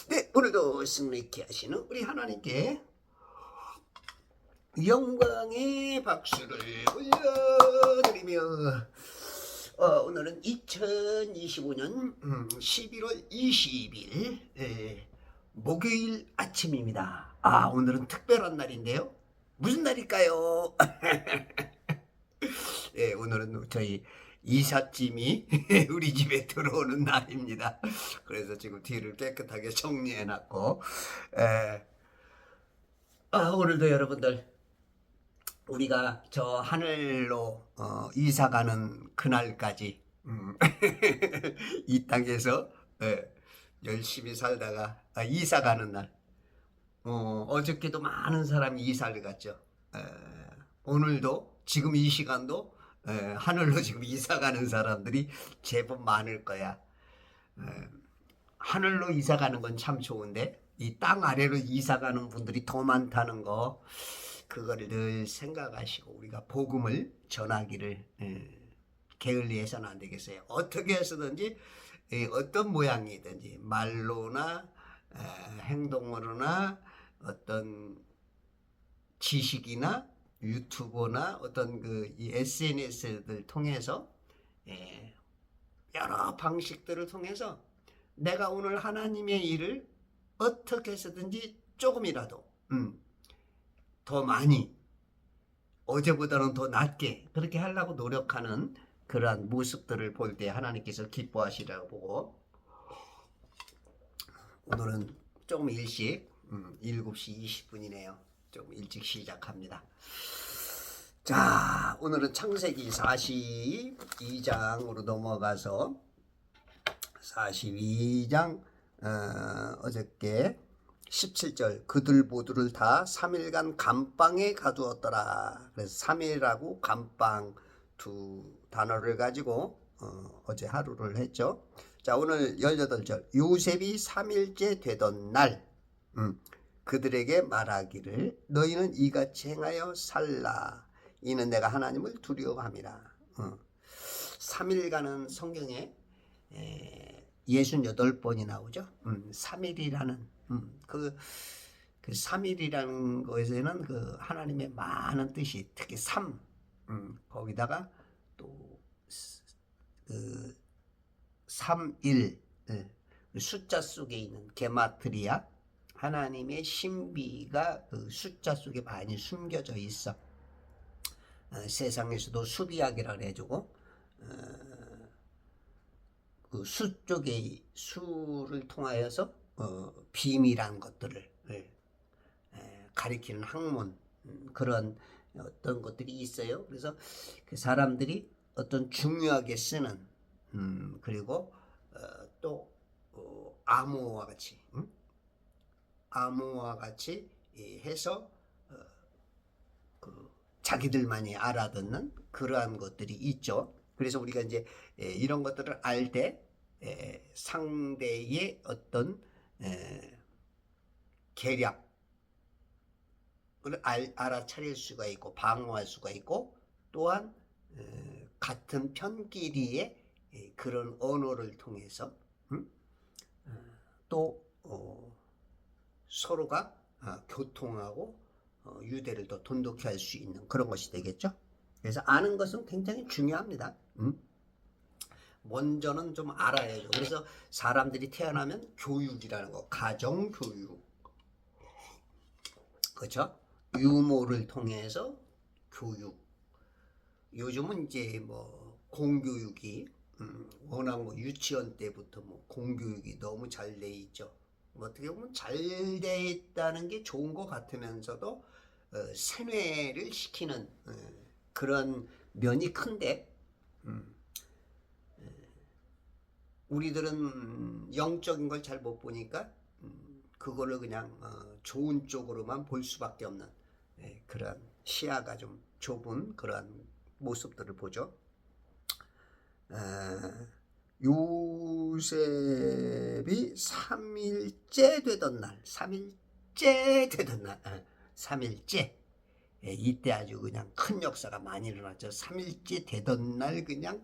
네, 오늘도 승리케 하시는 우리 하나님께 영광의 박수를 올려드리며 오늘은 2025년 11월 20일 목요일 아침입니다. 오늘은 특별한 날인데요. 무슨 날일까요? 네, 오늘은 저희 이삿짐이 우리 집에 들어오는 날입니다. 그래서 지금 뒤를 깨끗하게 정리해놨고 오늘도 여러분들 우리가 저 하늘로 이사가는 그날까지 이 땅에서 열심히 살다가 이사가는 날 어저께도 많은 사람이 이사를 갔죠. 오늘도 지금 이 시간도 하늘로 지금 이사가는 사람들이 제법 많을 거야. 하늘로 이사가는 건 참 좋은데 이 땅 아래로 이사가는 분들이 더 많다는 거, 그거를 늘 생각하시고 우리가 복음을 전하기를 게을리해서는 안 되겠어요. 어떻게 해서든지 어떤 모양이든지 말로나 행동으로나 어떤 지식이나 유튜브나 어떤 이 SNS를 통해서 여러 방식들을 통해서 내가 오늘 하나님의 일을 어떻게 해서든지 조금이라도 더 많이, 어제보다는 더 낫게 그렇게 하려고 노력하는 그러한 모습들을 볼 때 하나님께서 기뻐하시라고 보고, 오늘은 조금 일찍 7시 20분이네요. 좀 일찍 시작합니다. 자, 오늘은 창세기 42장으로 넘어가서 42장 어저께 17절 그들 모두를 다 3일간 감방에 가두었더라. 그래서 3일하고 감방 두 단어를 가지고 어제 하루를 했죠. 자, 오늘 18절 요셉이 3일째 되던 날 그들에게 말하기를 너희는 이같이 행하여 살라. 이는 내가 하나님을 두려워함이라. 3일간은 성경에 68번이 나오죠. 3일이라는 그 3일이라는 것에는 그 하나님의 많은 뜻이, 특히 3 거기다가 또 그 3일 숫자 속에 있는 게마트리아, 하나님의 신비가 그 숫자 속에 많이 숨겨져 있어. 세상에서도 수비학이라고 해주고 그 수 쪽에 수를 통하여서 비밀한 것들을 가리키는 학문, 그런 어떤 것들이 있어요. 그래서 그 사람들이 어떤 중요하게 쓰는 그리고 또 암호와 같이 암호와 같이 해서 그 자기들만이 알아듣는 그러한 것들이 있죠. 그래서 우리가 이제 이런 것들을 알 때 상대의 어떤 계략을 알아차릴 수가 있고 방어할 수가 있고, 또한 같은 편끼리의 그런 언어를 통해서 또 서로가 교통하고 유대를 더 돈독히 할 수 있는 그런 것이 되겠죠. 그래서 아는 것은 굉장히 중요합니다. 먼저는 좀 알아야죠. 그래서 사람들이 태어나면 교육이라는 거, 가정교육, 그렇죠? 유모를 통해서 교육. 요즘은 이제 뭐 공교육이 워낙 뭐 유치원 때부터 뭐 공교육이 너무 잘 돼 있죠. 어떻게 보면 잘 돼 있다는 게 좋은 것 같으면서도 세뇌를 시키는 그런 면이 큰데, 우리들은 영적인 걸 잘 못 보니까 그거를 그냥 좋은 쪽으로만 볼 수밖에 없는 그런 시야가 좀 좁은 그런 모습들을 보죠. 요셉이 3일째 되던 날, 3일째 이때 아주 그냥 큰 역사가 많이 일어났죠. 3일째 되던 날 그냥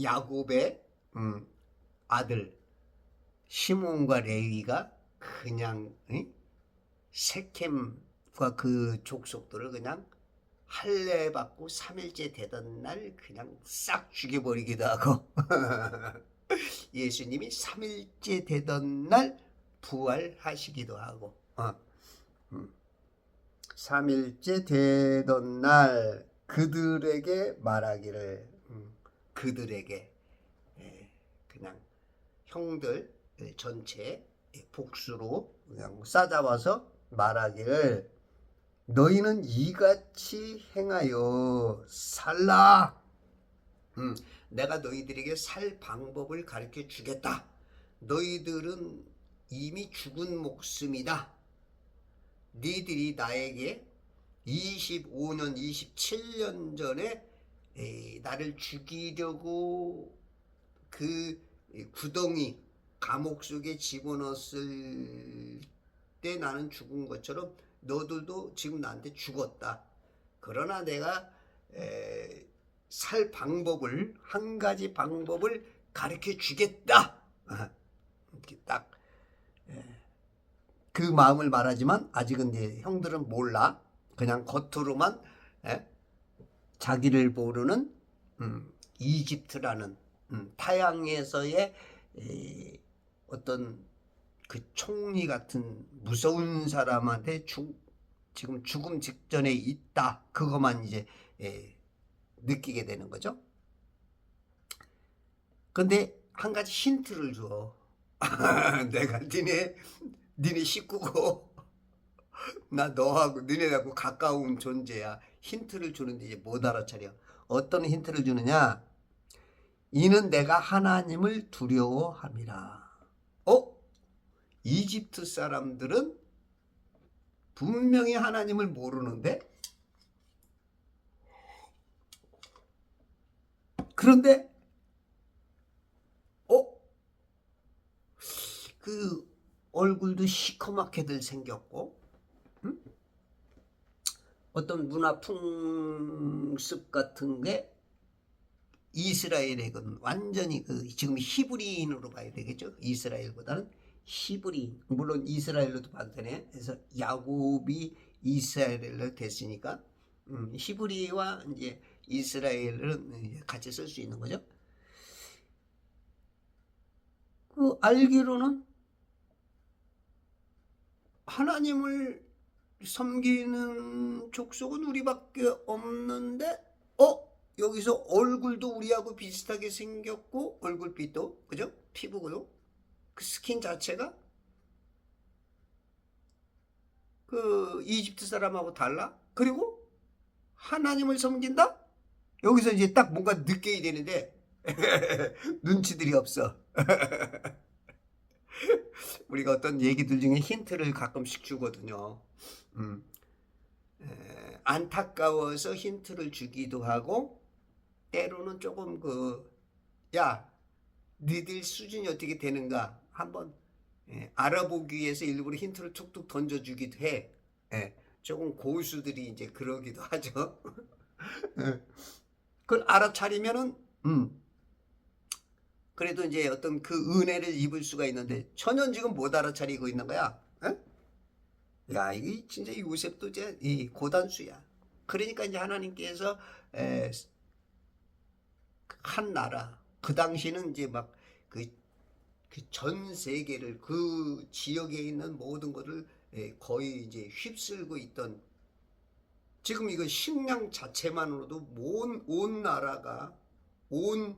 야곱의 아들 시몬과 레위가 그냥 세켐과 그 족속들을 그냥 할례 받고 3일째 되던 날 그냥 싹 죽여버리기도 하고 예수님이 3일째 되던 날 부활하시기도 하고 3일째 되던 날 그들에게 말하기를 그들에게 그냥 형들 전체 복수로 그냥 싸잡아서 말하기를 너희는 이같이 행하여 살라. 내가 너희들에게 살 방법을 가르쳐 주겠다. 너희들은 이미 죽은 목숨이다. 너희들이 나에게 25년, 27년 전에 나를 죽이려고 그 구덩이 감옥 속에 집어넣었을 때 나는 죽은 것처럼 너들도 지금 나한테 죽었다. 그러나 내가 살 방법을 한 가지 방법을 가르쳐 주겠다. 이렇게 딱 그 마음을 말하지만 아직은 이제 형들은 몰라. 그냥 겉으로만 자기를 모르는 이집트라는 타양에서의 어떤 그 총리 같은 무서운 사람한테 지금 죽음 직전에 있다. 그것만 이제 느끼게 되는 거죠. 근데 한 가지 힌트를 줘. 내가 니네 식구고 나 너하고 너네하고 가까운 존재야. 힌트를 주는데 이제 못 알아차려. 어떤 힌트를 주느냐? 이는 내가 하나님을 두려워함이라. 이집트 사람들은 분명히 하나님을 모르는데 그런데 그 얼굴도 시커멓게들 생겼고 어떤 문화 풍습 같은 게 이스라엘에는 완전히 지금 히브리인으로 봐야 되겠죠. 이스라엘보다는 히브리인. 물론 이스라엘로도 봐도 되네. 그래서 야곱이 이스라엘로 됐으니까 히브리와 이제 이스라엘을 같이 쓸 수 있는 거죠. 그 알기로는 하나님을 섬기는 족속은 우리밖에 없는데 여기서 얼굴도 우리하고 비슷하게 생겼고 얼굴빛도 그죠? 피부도 그 스킨 자체가 그 이집트 사람하고 달라? 그리고 하나님을 섬긴다? 여기서 이제 딱 뭔가 느껴야 되는데 눈치들이 없어. 우리가 어떤 얘기들 중에 힌트를 가끔씩 주거든요. 안타까워서 힌트를 주기도 하고 때로는 조금 야 니들 수준이 어떻게 되는가 한번 알아보기 위해서 일부러 힌트를 툭툭 던져주기도 해. 조금 고수들이 이제 그러기도 하죠. 그걸 알아차리면은 그래도 이제 어떤 그 은혜를 입을 수가 있는데 전혀 지금 못 알아차리고 있는 거야. 야, 이게 진짜 요셉도 이제 이 고단수야. 그러니까 이제 하나님께서 한 나라 그 당시는 이제 막 그 전 세계를 그 지역에 있는 모든 것을 거의 이제 휩쓸고 있던 지금 이거 식량 자체만으로도 온 나라가 온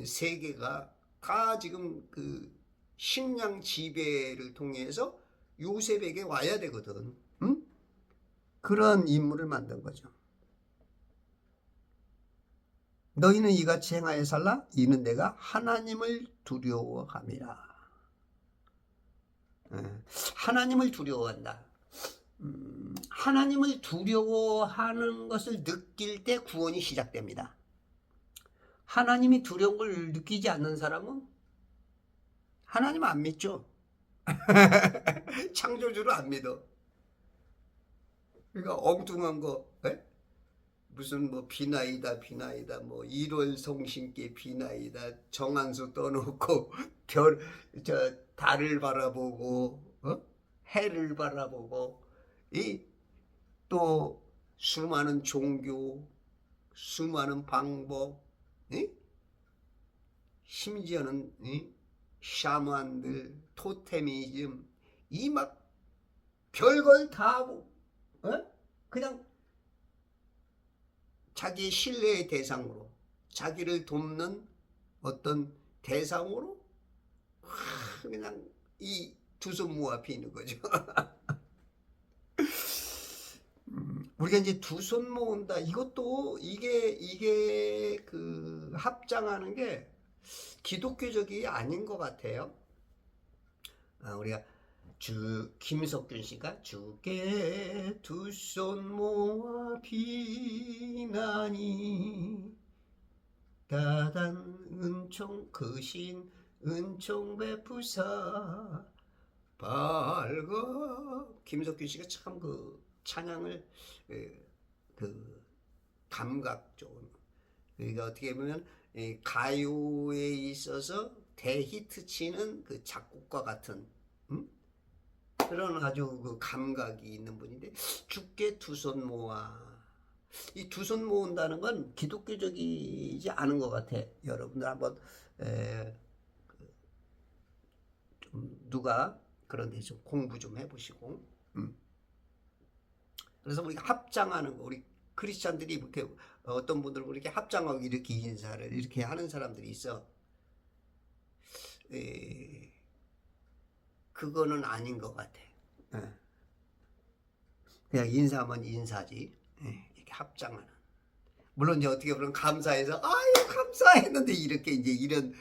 세계가 다 지금 그 식량 지배를 통해서 요셉에게 와야 되거든. 그런 인물을 만든 거죠. 너희는 이같이 행하여 살라. 이는 내가 하나님을 두려워함이라. 하나님을 두려워한다. 하나님을 두려워하는 것을 느낄 때 구원이 시작됩니다. 하나님이 두려운 걸 느끼지 않는 사람은 하나님 안 믿죠. 창조주를 안 믿어. 그러니까 엉뚱한 거 무슨 뭐 비나이다 비나이다 뭐 1월 성신께 비나이다 정한수 떠놓고 별 저 달을 바라보고 해를 바라보고 이 또 수많은 종교 수많은 방법 심지어는 샤먼들 토테미즘 이 막 별걸 다 하고 그냥 자기 신뢰의 대상으로 자기를 돕는 어떤 대상으로 그냥 이 두 손 모아 비는 거죠. 우리가 이제 두 손 모은다. 이것도 이게 그 합장하는 게 기독교적이 아닌 것 같아요. 우리가 김석균 씨가 주께 두 손 모아 비나니 다단 은총 크신 은총 베푸사 밝아. 김석균 씨가 참 그 찬양을 그 감각 좋은 그러니까 어떻게 보면 가요에 있어서 대히트 치는 그 작곡가 같은 그런 아주 그 감각이 있는 분인데 주께 두 손 모아 이 두 손 모은다는 건 기독교적이지 않은 것 같아. 여러분들 한번 좀 누가 그런 데 좀 공부 좀 해보시고 그래서 우리가 합장하는 거 우리 크리스찬들이 이렇게 어떤 분들은 이렇게 합장하고 이렇게 인사를 이렇게 하는 사람들이 있어. 그거는 아닌 것 같아. 그냥 인사하면 인사지. 이렇게 합장하는. 물론 이제 어떻게 보면 감사해서 아유 감사했는데 이렇게 이제 이런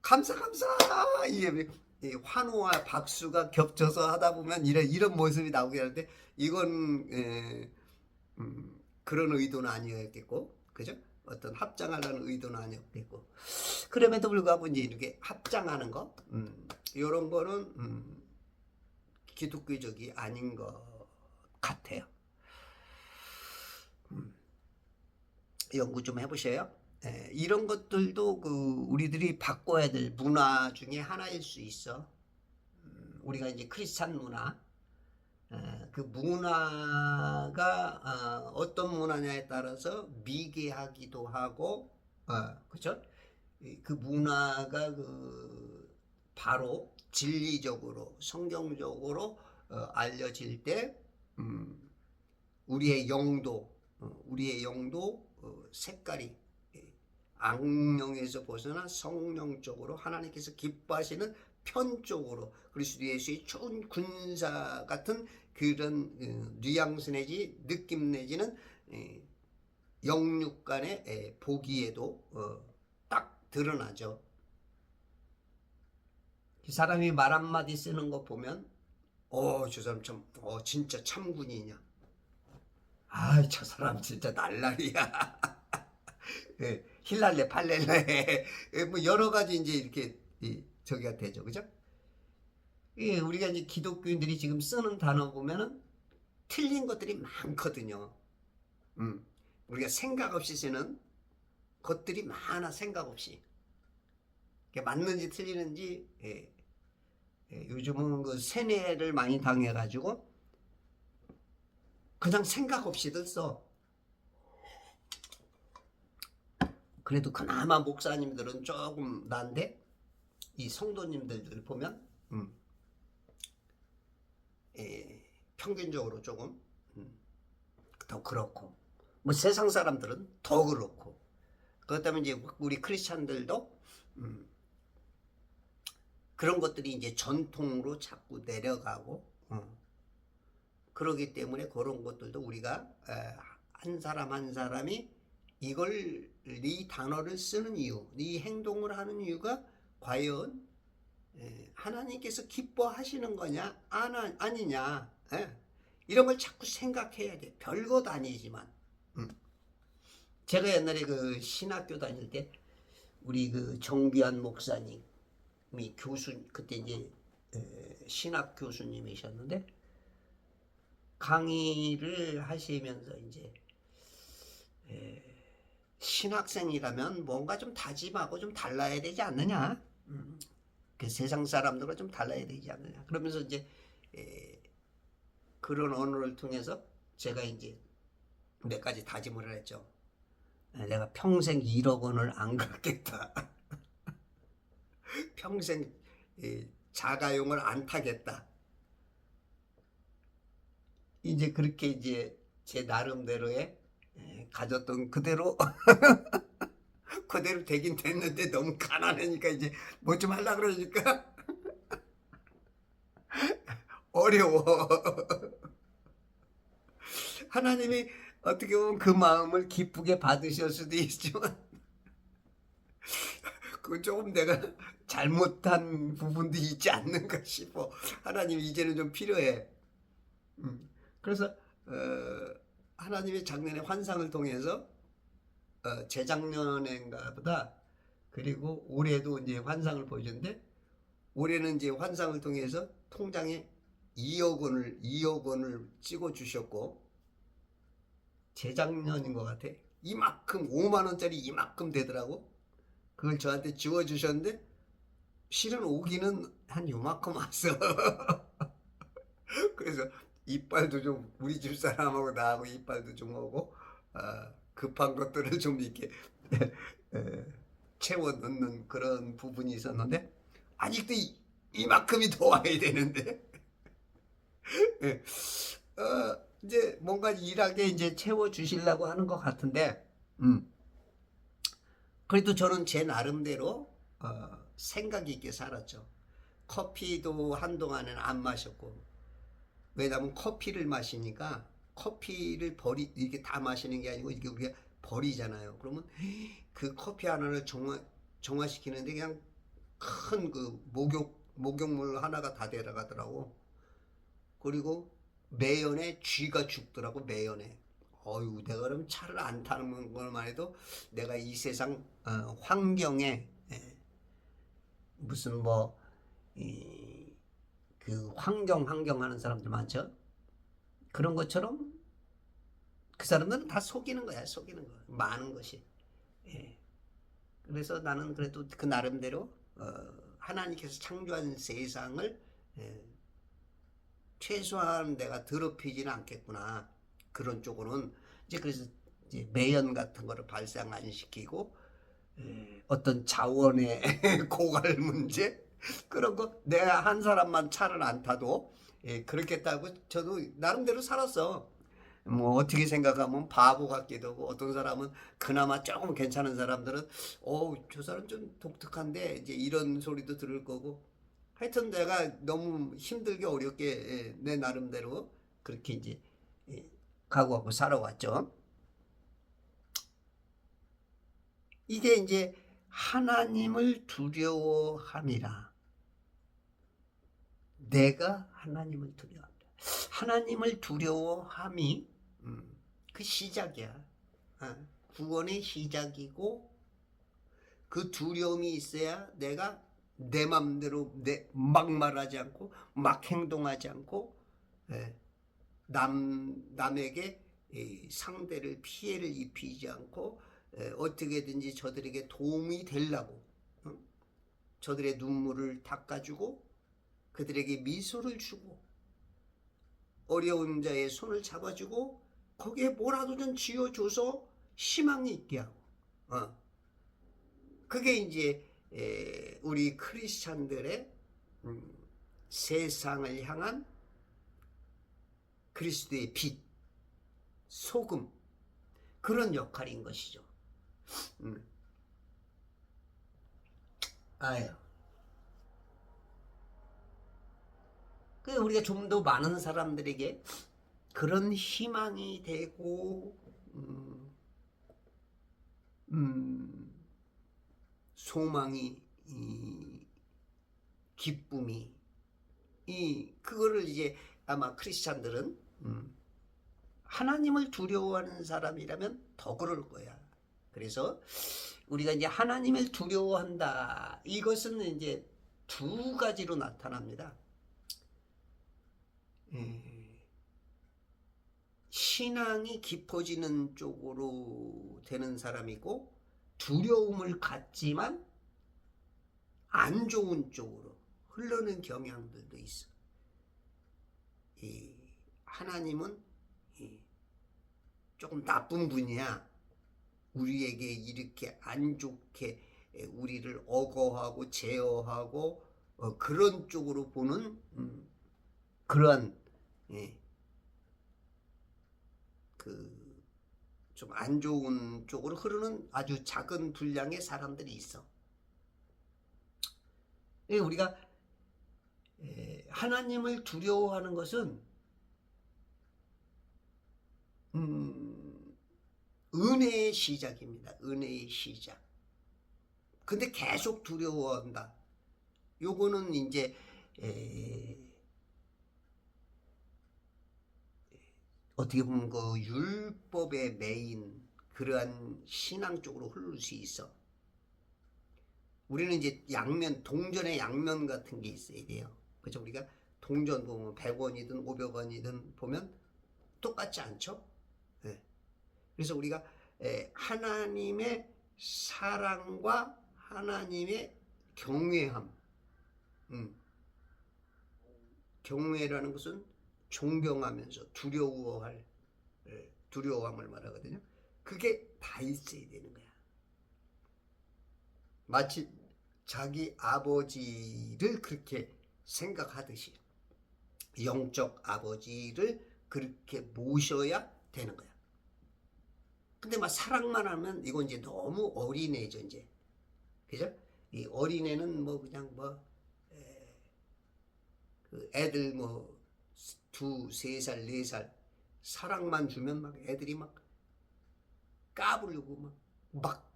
감사 이게 환호와 박수가 겹쳐서 하다 보면 이런 모습이 나오게 하는데 이건 그런 의도는 아니었겠고 그죠? 어떤 합장하려는 의도는 아니었겠고 그럼에도 불구하고 이제 이렇게 합장하는 거 이런 거는 기독교적이 아닌 것 같아요. 연구 좀 해보세요. 이런 것들도 그 우리들이 바꿔야 될 문화 중에 하나일 수 있어. 우리가 이제 크리스찬 문화, 그 문화가 어떤 문화냐에 따라서 미개하기도 하고, 그죠? 그 문화가 그 바로 진리적으로 성경적으로 알려질 때 우리의 영도 색깔이 악령에서 벗어나 성령 쪽으로 하나님께서 기뻐하시는 편 쪽으로 그리스도 예수의 좋은 군사 같은 그런 뉘앙스 내지 느낌 내지는 영육 간의 보기에도 딱 드러나죠. 그 사람이 말 한마디 쓰는 거 보면 저 사람 참 진짜 참군이냐. 저 사람 진짜 날라리야. 힐랄레 팔렐레 뭐 여러 가지 이제 이렇게 저기가 되죠, 그죠? 우리가 이제 기독교인들이 지금 쓰는 단어 보면은 틀린 것들이 많거든요. 우리가 생각 없이 쓰는 것들이 많아. 생각 없이 맞는지 틀리는지 요즘은 그 세뇌를 많이 당해가지고 그냥 생각 없이들 써. 그래도 그나마 목사님들은 조금 난데 이 성도님들 보면 평균적으로 조금 더 그렇고 뭐 세상 사람들은 더 그렇고 그렇기 때문에 이제 우리 크리스찬들도 그런 것들이 이제 전통으로 자꾸 내려가고 그러기 때문에 그런 것들도 우리가 한 사람 한 사람이 이 단어를 쓰는 이유, 이 행동을 하는 이유가 과연 하나님께서 기뻐하시는 거냐 아니냐 이런 걸 자꾸 생각해야 돼. 별것 아니지만 제가 옛날에 그 신학교 다닐 때 우리 그 정비한 목사님이 그때 이제 신학 교수님이셨는데 강의를 하시면서 이제 신학생이라면 뭔가 좀 다짐하고 좀 달라야 되지 않느냐? 그 세상 사람들과 좀 달라야 되지 않느냐? 그러면서 이제 그런 언어를 통해서 제가 이제 몇 가지 다짐을 했죠. 내가 평생 1억 원을 안 갚겠다. 평생 자가용을 안 타겠다. 이제 그렇게 이제 제 나름대로의 가졌던 그대로 그대로 되긴 됐는데 너무 가난하니까 이제 뭐 좀 하려고 그러니까 어려워. 하나님이 어떻게 보면 그 마음을 기쁘게 받으실 수도 있지만 그 조금 내가 잘못한 부분도 있지 않는가 싶어. 하나님 이제는 좀 필요해. 그래서 하나님의 작년에 환상을 통해서 재작년인가 보다 그리고 올해도 이제 환상을 보여줬는데 올해는 이제 환상을 통해서 통장에 2억 원을 찍어 주셨고 재작년인 것 같아. 이만큼 5만 원짜리 이만큼 되더라고. 그걸 저한테 지워 주셨는데 실은 오기는 한 요만큼 왔어. 그래서 이빨도 좀 우리 집 사람하고 나하고 이빨도 좀 오고 급한 것들을 좀 이렇게 채워 넣는 그런 부분이 있었는데 아직도 이만큼이 더 와야 되는데 이제 뭔가 일하게 이제 채워 주시려고 하는 것 같은데 그래도 저는 제 나름대로 생각 있게 살았죠. 커피도 한동안은 안 마셨고 왜냐하면 커피를 마시니까 커피를 이게 다 마시는 게 아니고 이게 우리가 버리잖아요. 그러면 그 커피 하나를 정화시키는데 그냥 큰 그 목욕물 하나가 다 들어가더라고. 그리고 매연에 쥐가 죽더라고. 매연에. 어유 내가 그럼 차를 안 타는 것만 해도 내가 이 세상 환경에 무슨 뭐 그 환경 하는 사람들 많죠. 그런 것처럼 그 사람들은 다 속이는 거야. 속이는 거. 많은 것이. 그래서 나는 그래도 그 나름대로 하나님께서 창조한 세상을 최소한 내가 더럽히지는 않겠구나. 그런 쪽으로는 이제 그래서 이제 매연 같은 거를 발생 안 시키고 어떤 자원의 고갈 문제 그런 거 내가 한 사람만 차를 안 타도 그렇겠다고 저도 나름대로 살았어. 뭐 어떻게 생각하면 바보 같기도 하고 어떤 사람은 그나마 조금 괜찮은 사람들은 저 사람 좀 독특한데 이제 이런 소리도 들을 거고 하여튼 내가 너무 힘들게 어렵게 내 나름대로 그렇게 이제 각오하고 살아왔죠. 이게 이제 하나님을 두려워함이라. 내가 하나님을 두려워합니다. 하나님을 두려워함이 그 시작이야. 구원의 시작이고 그 두려움이 있어야 내가 내 맘대로 막 말하지 않고 막 행동하지 않고 남에게 상대를 피해를 입히지 않고 어떻게든지 저들에게 도움이 되려고 저들의 눈물을 닦아주고 그들에게 미소를 주고 어려운 자의 손을 잡아주고 거기에 뭐라도 좀 쥐어줘서 희망이 있게 하고 그게 이제 우리 크리스찬들의 세상을 향한 그리스도의 빛, 소금 그런 역할인 것이죠. 아유. 그 우리가 좀 더 많은 사람들에게 그런 희망이 되고 소망이 기쁨이 그거를 이제 아마 크리스찬들은 하나님을 두려워하는 사람이라면 더 그럴 거야. 그래서 우리가 이제 하나님을 두려워한다. 이것은 이제 두 가지로 나타납니다. 신앙이 깊어지는 쪽으로 되는 사람이고, 두려움을 갖지만 안 좋은 쪽으로 흐르는 경향들도 있어. 이 하나님은 조금 나쁜 분이야. 우리에게 이렇게 안 좋게 우리를 억어하고 제어하고 그런 쪽으로 보는 그러한 그 좀 안 좋은 쪽으로 흐르는 아주 작은 분량의 사람들이 있어. 우리가 하나님을 두려워하는 것은 은혜의 시작입니다. 은혜의 시작. 근데 계속 두려워한다. 요거는 이제 어떻게 보면 그 율법의 메인 그러한 신앙 쪽으로 흐를 수 있어. 우리는 이제 양면, 동전의 양면 같은 게 있어야 돼요. 그죠? 우리가 동전 보면 100원이든 500원이든 보면 똑같지 않죠? 네. 그래서 우리가 하나님의 사랑과 하나님의 경외함, 경외라는 것은 존경하면서 두려워함을 말하거든요. 그게 다 있어야 되는 거야. 마치 자기 아버지를 그렇게 생각하듯이 영적 아버지를 그렇게 모셔야 되는 거야. 근데 막 사랑만 하면 이건 이제 너무 어린애죠, 이제. 그죠? 이 어린애는 뭐 그냥 그 애들 뭐 2, 3살, 4살 사랑만 주면 막 애들이 막 까부르고 막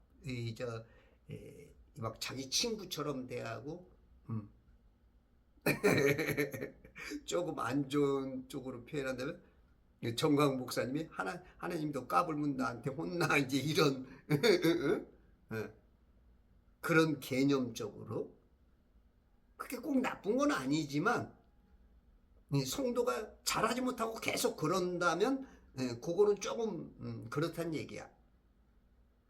자기 친구처럼 대하고 조금 안 좋은 쪽으로 표현한다면 정광 목사님이 하나님도 까불면 나한테 혼나 이제 이런 그런 개념적으로 그게 꼭 나쁜 건 아니지만 성도가 잘하지 못하고 계속 그런다면 그거는 조금 그렇다는 얘기야.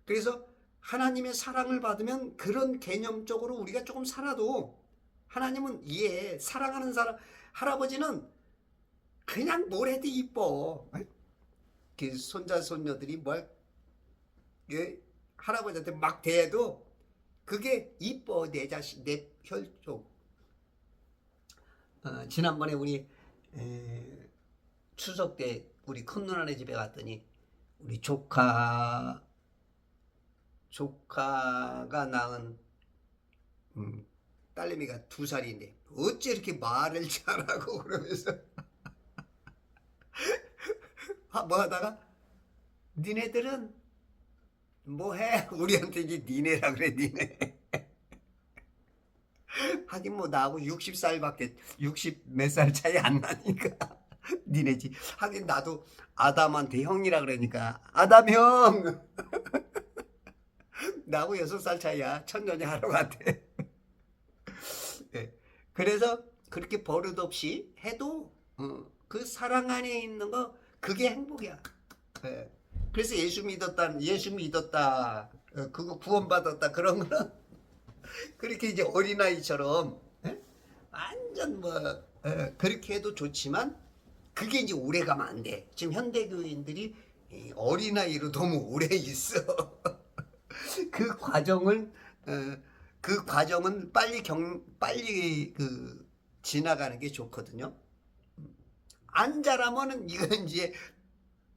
그래서 하나님의 사랑을 받으면 그런 개념적으로 우리가 조금 살아도 하나님은 사랑하는 사람 할아버지는 그냥 뭘 해도 이뻐. 그 손자 손녀들이 할아버지한테 막 대해도 그게 이뻐. 내 자식, 내 혈족. 지난번에 우리 추석 때 우리 큰 누나네 집에 갔더니 우리 조카가 낳은 딸내미가 2살인데 어째 이렇게 말을 잘하고 그러면서 뭐 하다가 니네들은 뭐해? 우리한테 이제 니네라 그래. 니네. 하긴 뭐 나하고 60살밖에 60 몇 살 차이 안 나니까 니네지. 하긴 나도 아담한테 형이라 그러니까 아담 형. 나하고 6살 차이야. 천년이 하루 같아. 네. 그래서 그렇게 버릇없이 해도 그 사랑 안에 있는 거 그게 행복이야. 네. 그래서 예수 믿었다, 그거 구원받았다 그런 거는 그렇게 이제 어린아이처럼 완전 그렇게 해도 좋지만 그게 이제 오래 가면 안 돼. 지금 현대교인들이 어린아이로 너무 오래 있어. 그 과정은 빨리 지나가는 게 좋거든요. 안 자라면은 이건 이제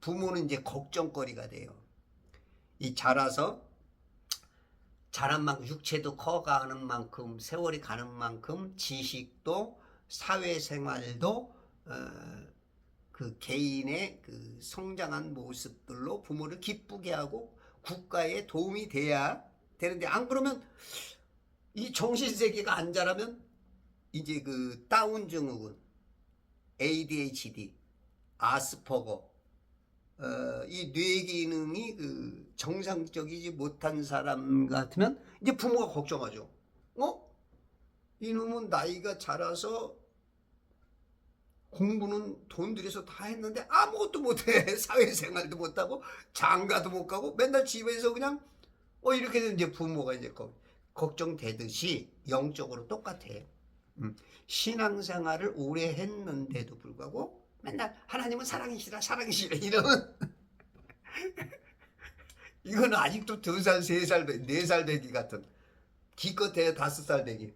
부모는 이제 걱정거리가 돼요. 이 자란 만큼 육체도 커가는 만큼 세월이 가는 만큼 지식도 사회생활도 그 개인의 그 성장한 모습들로 부모를 기쁘게 하고 국가에 도움이 돼야 되는데 안 그러면 이 정신세계가 안 자라면 이제 그 다운 증후군, ADHD, 아스퍼거 이 뇌 기능이 그 정상적이지 못한 사람 같으면 이제 부모가 걱정하죠. 이놈은 나이가 자라서 공부는 돈 들여서 다 했는데 아무것도 못해. 사회생활도 못하고 장가도 못 가고 맨날 집에서 그냥 이렇게 되면 이제 부모가 이제 걱정되듯이 영적으로 똑같아. 신앙생활을 오래 했는데도 불구하고 맨날 하나님은 사랑이시라 사랑이시라 이러면 이건 아직도 2살, 3살, 4살 배기 같은, 기껏해야 5살 배기.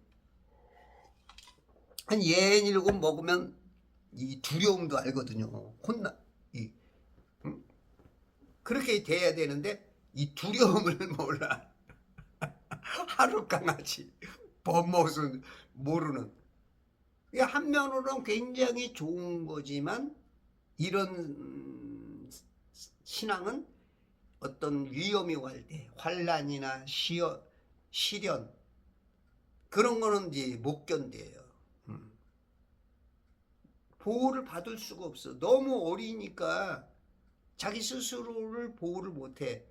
한 예인 7 먹으면 이 두려움도 알거든요. 그렇게 돼야 되는데 이 두려움을 몰라. 하루 강아지 법못은 모르는. 한면으로는 굉장히 좋은 거지만 이런 신앙은 어떤 위험이 올 때, 환란이나 시련 그런 거는 이제 못 견뎌요. 보호를 받을 수가 없어. 너무 어리니까 자기 스스로를 보호를 못해.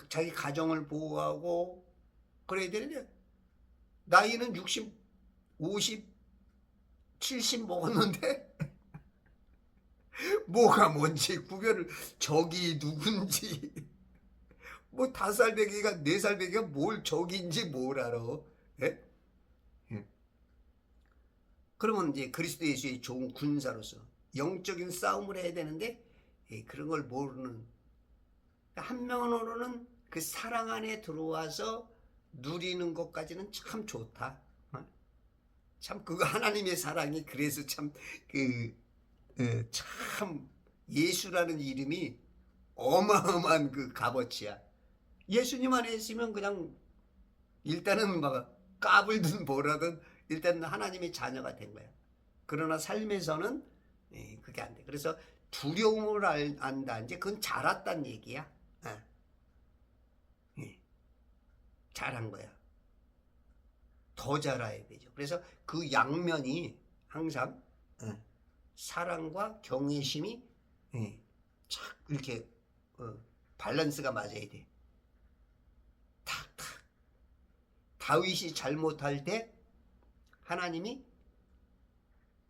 자기 가정을 보호하고 그래야 되는데 나이는 60, 50, 70 먹었는데 뭐가 뭔지 구별을, 적이 누군지, 뭐 5살 배기가 4살 배기가 뭘 적인지 뭘 알아. 예? 그러면 이제 그리스도 예수의 좋은 군사로서 영적인 싸움을 해야 되는데 그런 걸 모르는, 한면으로는 그 사랑 안에 들어와서 누리는 것까지는 참 좋다. 참 그거 하나님의 사랑이 그래서 참 참 예수라는 이름이 어마어마한 그 값어치야. 예수님 안에 있으면 그냥 일단은 막 까불든 뭐라든 일단 하나님의 자녀가 된 거야. 그러나 삶에서는 그게 안 돼. 그래서 두려움을 안다. 이제 그건 자랐단 얘기야. 잘한 거야. 더 자라야 되죠. 그래서 그 양면이 항상 사랑과 경외심이 착 이렇게 밸런스가 맞아야 돼. 탁탁. 다윗이 잘못할 때 하나님이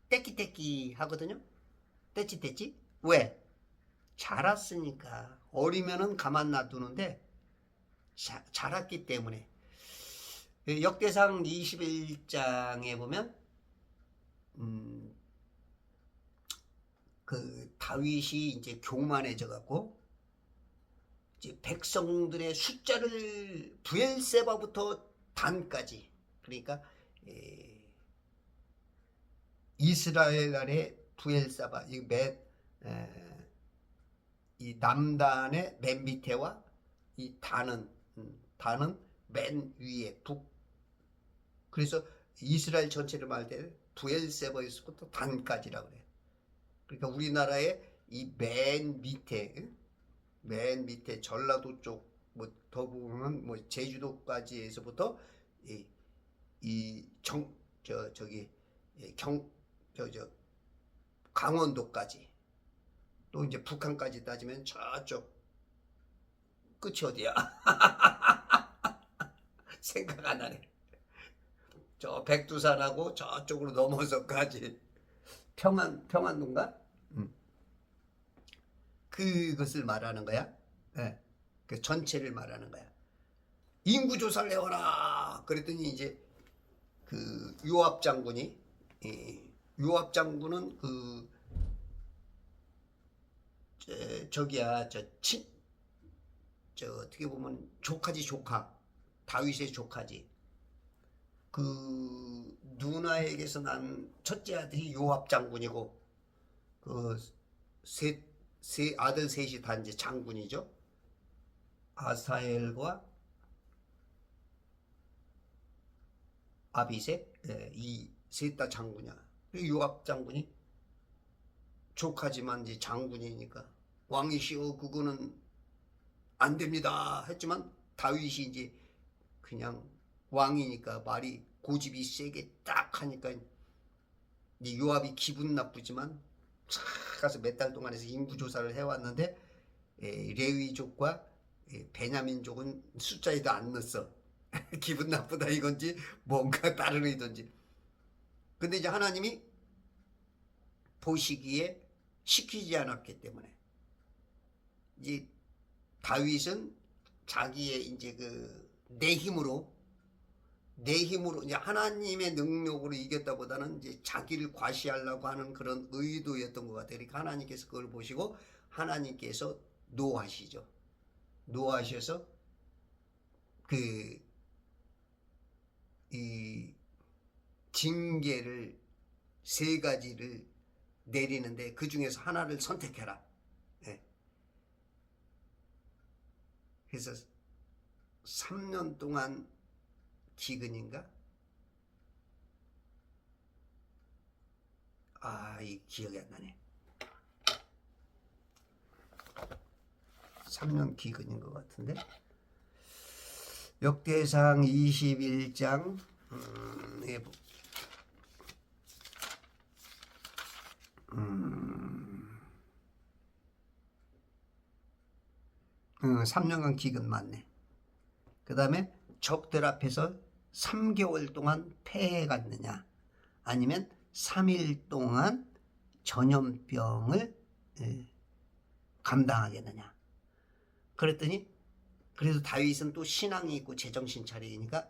떼끼떼끼 하거든요. 떼찌떼찌. 왜? 자랐으니까. 어리면은 가만 놔두는데 자랐기 때문에. 역대상 21장에 보면 그 다윗이 이제 교만해져 갖고 이제 백성들의 숫자를 브엘세바부터 단까지, 그러니까 이스라엘 아래 브엘세바, 이 남단의 맨 밑에와 이 단은 맨 위에 북. 그래서 이스라엘 전체를 말할 때 브엘세바에서부터 단까지라 그래. 그러니까 우리나라의 이 맨 밑에 전라도 쪽 뭐 더 보면 뭐 제주도까지에서부터 강원도까지, 또 이제 북한까지 따지면 저쪽 끝이 어디야? 생각 안 나네. 저 백두산하고 저쪽으로 넘어서까지 평안도인가? 그것을 말하는 거야. 네. 그 전체를 말하는 거야. 인구조사를 해와라. 그랬더니 이제 그 요압 장군은 어떻게 보면 조카. 다윗의 조카지. 그 누나에게서 난 첫째 아들이 요압 장군이고, 그 세 아들 셋이 다 이제 장군이죠. 아사엘과 아비셋, 이 셋 다 장군이야. 요압 장군이 조카지만 이제 장군이니까 왕이시오 그거는 안 됩니다 했지만, 다윗이 이제 그냥 왕이니까 말이 고집이 세게 딱 하니까 이제 요압이 기분 나쁘지만 착 가서 몇 달 동안 해서 인구조사를 해왔는데 레위족과 베냐민족은 숫자에도 안 넣었어. 기분 나쁘다 이건지 뭔가 다른 의도인지. 근데 이제 하나님이 보시기에 시키지 않았기 때문에 이제 다윗은 자기의 이제 그 내 힘으로 이제 하나님의 능력으로 이겼다보다는 이제 자기를 과시하려고 하는 그런 의도였던 것 같아요. 그러니까 하나님께서 그걸 보시고 하나님께서 노하시죠. 노하셔서 이 징계를 3가지를 내리는데 그 중에서 하나를 선택해라. 네. 그래서 3년 동안 기근인가? 이 기억이 안 나네. 3년 기근인 것 같은데. 역대상 21장 3년간 기근 맞네. 그 다음에 적들 앞에서 3개월 동안 폐해 갔느냐, 아니면 3일 동안 전염병을 감당하겠느냐. 그랬더니 그래도 다윗은 또 신앙이 있고 제정신 차리니까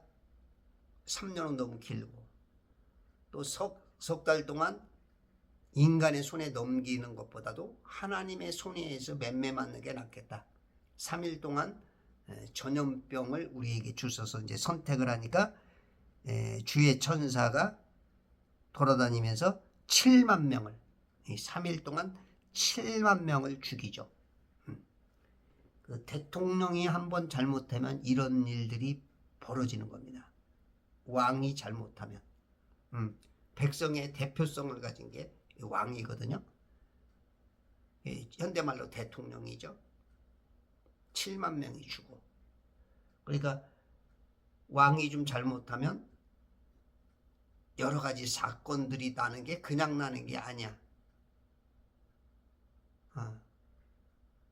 3년은 너무 길고, 또 석 달 동안 인간의 손에 넘기는 것보다도 하나님의 손에서 맴매 맞는 게 낫겠다. 3일 동안 전염병을 우리에게 주셔서 이제 선택을 하니까 주의 천사가 돌아다니면서 7만 명을 3일 동안 7만 명을 죽이죠. 그 대통령이 한번 잘못하면 이런 일들이 벌어지는 겁니다. 왕이 잘못하면 백성의 대표성을 가진 게 왕이거든요. 현대말로 대통령이죠. 7만 명이 죽어. 그러니까 왕이 좀 잘못하면 여러 가지 사건들이 나는 게 그냥 나는 게 아니야.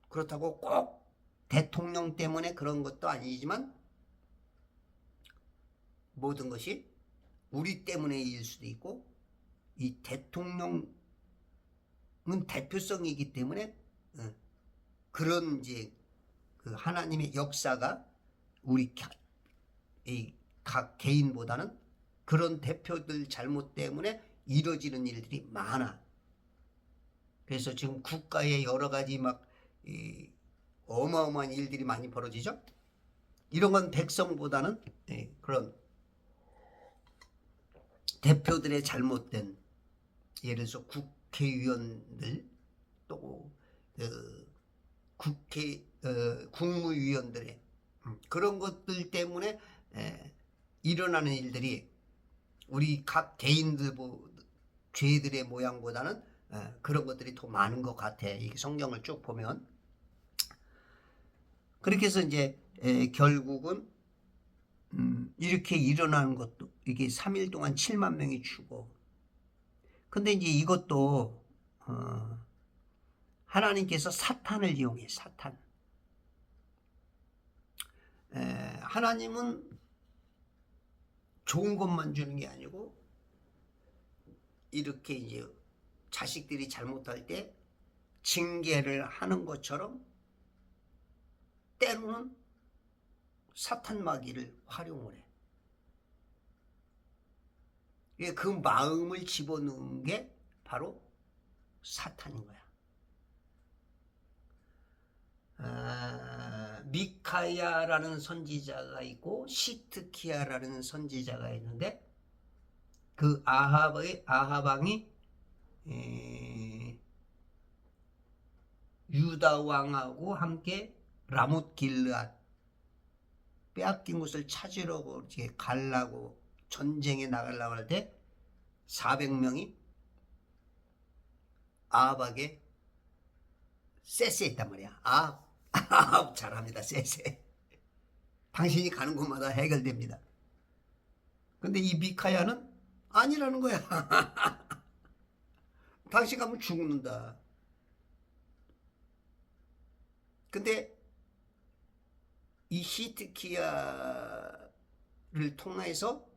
그렇다고 꼭 대통령 때문에 그런 것도 아니지만 모든 것이 우리 때문에일 수도 있고, 이 대통령은 대표성이기 때문에 그런 이제 그 하나님의 역사가 우리 각 개인보다는 그런 대표들 잘못 때문에 이루어지는 일들이 많아. 그래서 지금 국가에 여러 가지 막 어마어마한 일들이 많이 벌어지죠. 이런 건 백성보다는 그런 대표들의 잘못된, 예를 들어서 국회의원들, 또 국무위원들의 그런 것들 때문에 일어나는 일들이 우리 각 개인들 죄들의 모양보다는 그런 것들이 더 많은 것 같아. 이 성경을 쭉 보면. 그렇게 해서 이제 결국은 이렇게 일어나는 것도 이게 3일 동안 7만 명이 죽어. 근데 이제 이것도 하나님께서 사탄을 이용해. 사탄. 하나님은 좋은 것만 주는 게 아니고 이렇게 이제 자식들이 잘못할 때 징계를 하는 것처럼 때로는 사탄 마귀를 활용을 해. 그 마음을 집어넣은 게 바로 사탄인 거야. 미카야라는 선지자가 있고 시트키야라는 선지자가 있는데, 그 아하방이 유다 왕하고 함께 라못 길르앗 빼앗긴 곳을 찾으려고 이렇게 가려고 전쟁에 나가려고 할 때 400명이 아합에게 쎄쎄했단 말이야. 잘합니다. 쎄쎄. 당신이 가는 곳마다 해결됩니다. 근데 이 미카야는 아니라는 거야. 당신 가면 죽는다. 근데 이 시트키야를 통해서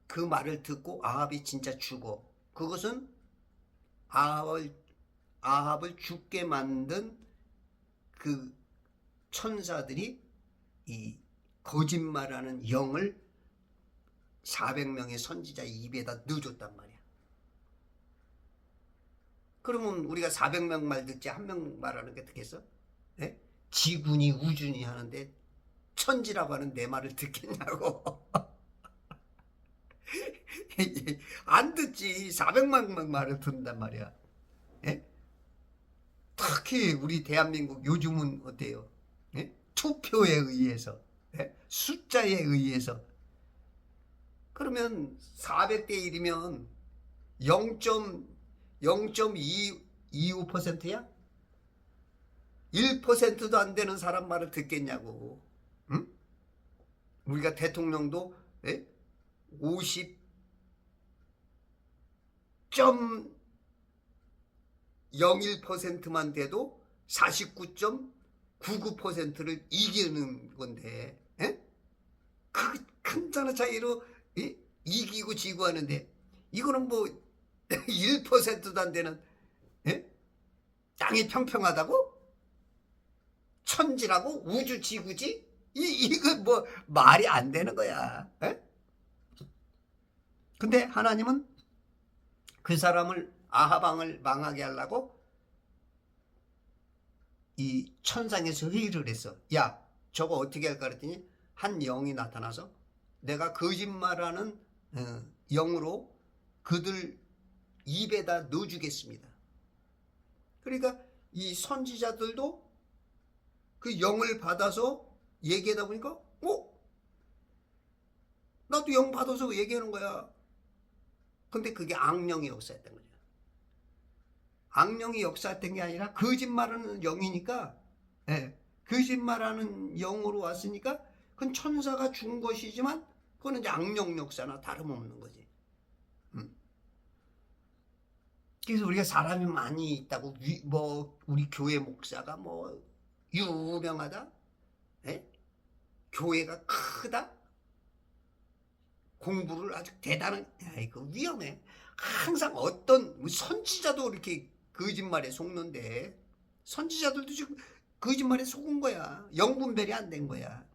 그 말을 듣고 아합이 진짜 죽어. 그것은 아합을 죽게 만든 그 천사들이 이 거짓말하는 영을 400명의 선지자 입에다 넣어줬단 말이야. 그러면 우리가 400명 말 듣지 한 명 말하는 게 듣겠어? 예? 지군이 우준이 하는데 천지라고 하는 내 말을 듣겠냐고. 안 듣지. 400만 말을 듣는단 말이야. 예? 특히 우리 대한민국 요즘은 어때요? 예? 투표에 의해서, 예? 숫자에 의해서. 그러면 400대 1이면 0.25%야? 1%도 안 되는 사람 말을 듣겠냐고. 응? 우리가 대통령도 50.01%만 돼도 49.99%를 이기는 건데, 그 큰 차이로 이기고 지고 하는데, 이거는 뭐 1%도 안 되는, 땅이 평평하다고? 천지라고? 우주 지구지? 이거 뭐 말이 안 되는 거야. 근데 하나님은 그 사람을 아하방을 망하게 하려고 이 천상에서 회의를 했어. 야, 저거 어떻게 할까 그랬더니 한 영이 나타나서 내가 거짓말하는 영으로 그들 입에다 넣어주겠습니다. 그러니까 이 선지자들도 그 영을 받아서 얘기하다 보니까 나도 영 받아서 얘기하는 거야. 근데 그게 악령의 역사였던 거죠. 악령이 역사했던 게 아니라 거짓말하는 영이니까, 거짓말하는 영으로 왔으니까 그건 천사가 준 것이지만 그거는 이제 악령 역사나 다름없는 거지. 그래서 우리가 사람이 많이 있다고 우리 교회 목사가 유명하다, 교회가 크다, 공부를 아주 대단한, 이거 위험해. 항상 어떤 선지자도 이렇게 거짓말에 속는데 선지자들도 지금 거짓말에 속은 거야. 영분별이 안 된 거야.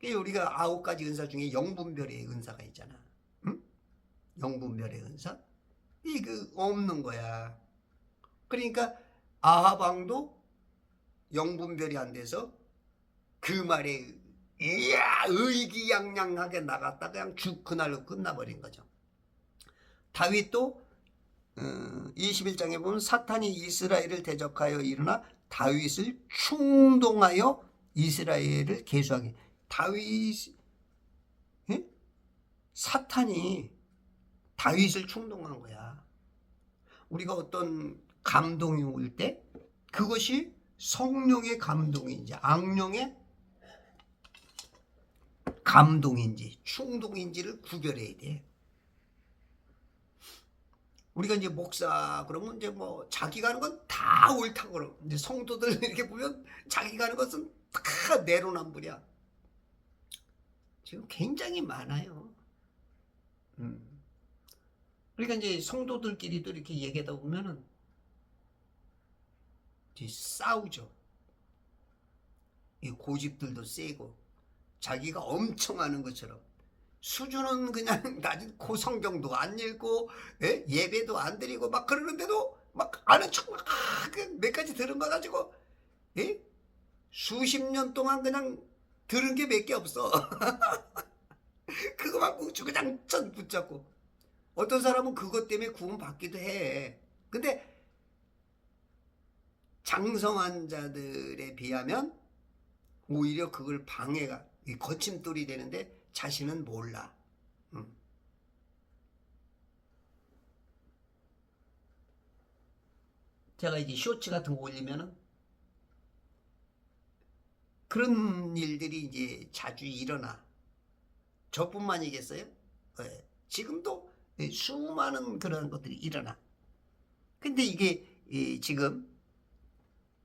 우리가 9가지 은사 중에 영분별의 은사가 있잖아. 응? 영분별의 은사? 이거 없는 거야. 그러니까 아하방도 영분별이 안 돼서 그 말에 의기양양하게 나갔다 그냥 그날로 끝나버린 거죠. 다윗도 21장에 보면 사탄이 이스라엘을 대적하여 일어나 다윗을 충동하여 이스라엘을 계수하게. 사탄이 다윗을 충동한 거야. 우리가 어떤 감동이 올 때 그것이 성령의 감동인지 악령의 감동인지 충동인지를 구별해야 돼. 우리가 이제 목사 그러면 이제 자기가 하는 건 다 옳다고 그러고, 이제 성도들 이렇게 보면 자기가 하는 것은 다 내로남불이야. 지금 굉장히 많아요. 그러니까 이제 성도들끼리도 이렇게 얘기하다 보면은 이제 싸우죠. 이 고집들도 세고 자기가 엄청 하는 것처럼 수준은 그냥 낮은 성경도 안 읽고 예배도 안 드리고 막 그러는데도 막 아는 척 몇 가지 들은 거 가지고 수십 년 동안 그냥 들은 게 몇 개 없어. 그거만 그냥 전 붙잡고 어떤 사람은 그것 때문에 구원 받기도 해. 근데 장성한 자들에 비하면 오히려 그걸 방해가 거침돌이 되는데 자신은 몰라. 제가 이제 쇼츠 같은 거 올리면은 그런 일들이 이제 자주 일어나. 저뿐만이겠어요? 지금도 수많은 그런 것들이 일어나. 근데 이게 지금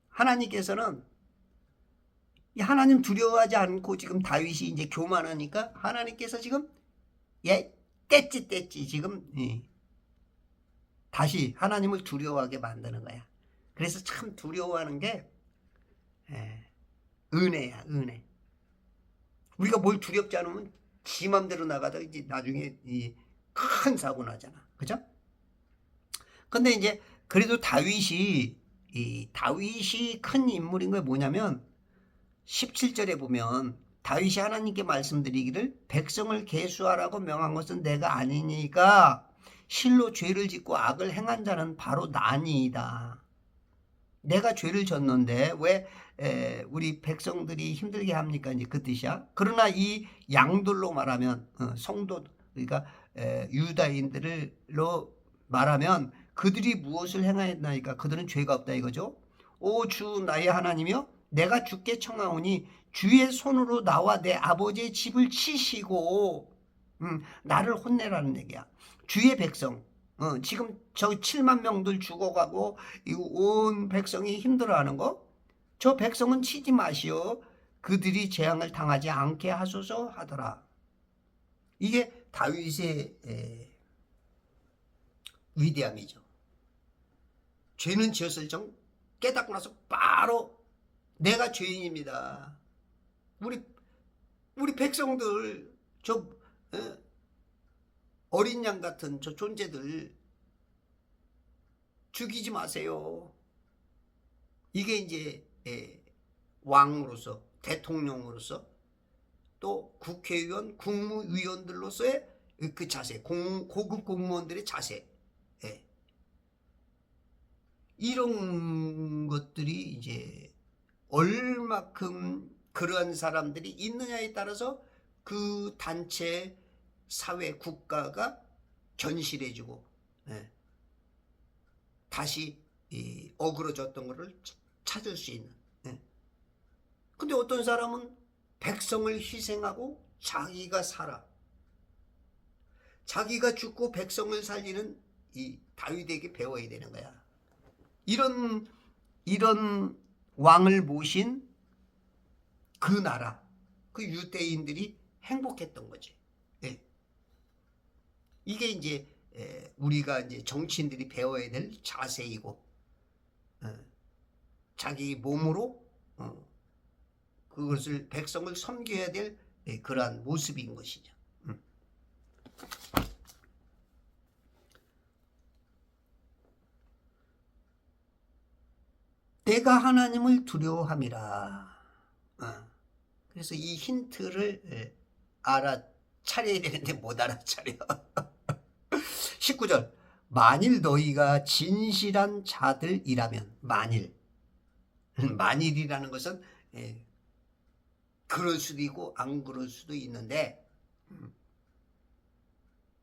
하나님께서는 하나님 두려워하지 않고 지금 다윗이 이제 교만하니까 하나님께서 지금 뗐지 지금 다시 하나님을 두려워하게 만드는 거야. 그래서 참 두려워하는 게 은혜야, 은혜. 우리가 뭘 두렵지 않으면 지 맘대로 나가다 이제 나중에 큰 사고 나잖아. 그죠? 근데 이제 그래도 다윗이 큰 인물인 게 뭐냐면 17절에 보면 다윗이 하나님께 말씀드리기를 백성을 계수하라고 명한 것은 내가 아니니까 실로 죄를 짓고 악을 행한 자는 바로 나니이다. 내가 죄를 졌는데 왜 우리 백성들이 힘들게 합니까? 이제 그 뜻이야. 그러나 이 양들로 말하면 성도 그러니까 유다인들로 말하면 그들이 무엇을 행하였나이까? 그들은 죄가 없다 이거죠. 오 주 나의 하나님이여 내가 주께 청하오니 주의 손으로 나와 내 아버지의 집을 치시고 나를 혼내라는 얘기야. 주의 백성 지금 저 7만 명들 죽어가고 온 백성이 힘들어하는 거 저 백성은 치지 마시오. 그들이 재앙을 당하지 않게 하소서 하더라. 이게 다윗의 위대함이죠. 죄는 지었을 정 깨닫고 나서 바로 내가 죄인입니다. 우리 백성들 저 어린 양 같은 저 존재들 죽이지 마세요. 이게 이제 왕으로서 대통령으로서 또 국회의원 국무위원들로서의 그 자세 고급 공무원들의 자세 이런 것들이 이제 얼마큼 그러한 사람들이 있느냐에 따라서 그 단체 사회 국가가 견실해지고 다시 어그러졌던 것을 찾을 수 있는. 근데 어떤 사람은 백성을 희생하고 자기가 살아. 자기가 죽고 백성을 살리는 이 다윗에게 배워야 되는 거야. 이런 왕을 모신 그 나라, 그 유대인들이 행복했던 거지. 이게 이제 우리가 이제 정치인들이 배워야 될 자세이고, 자기 몸으로 그것을 백성을 섬겨야 될 그러한 모습인 것이죠. 내가 하나님을 두려워함이라. 그래서 이 힌트를 알아차려야 되는데 못 알아차려. 19절 만일 너희가 진실한 자들이라면 만일이라는 것은 그럴 수도 있고 안 그럴 수도 있는데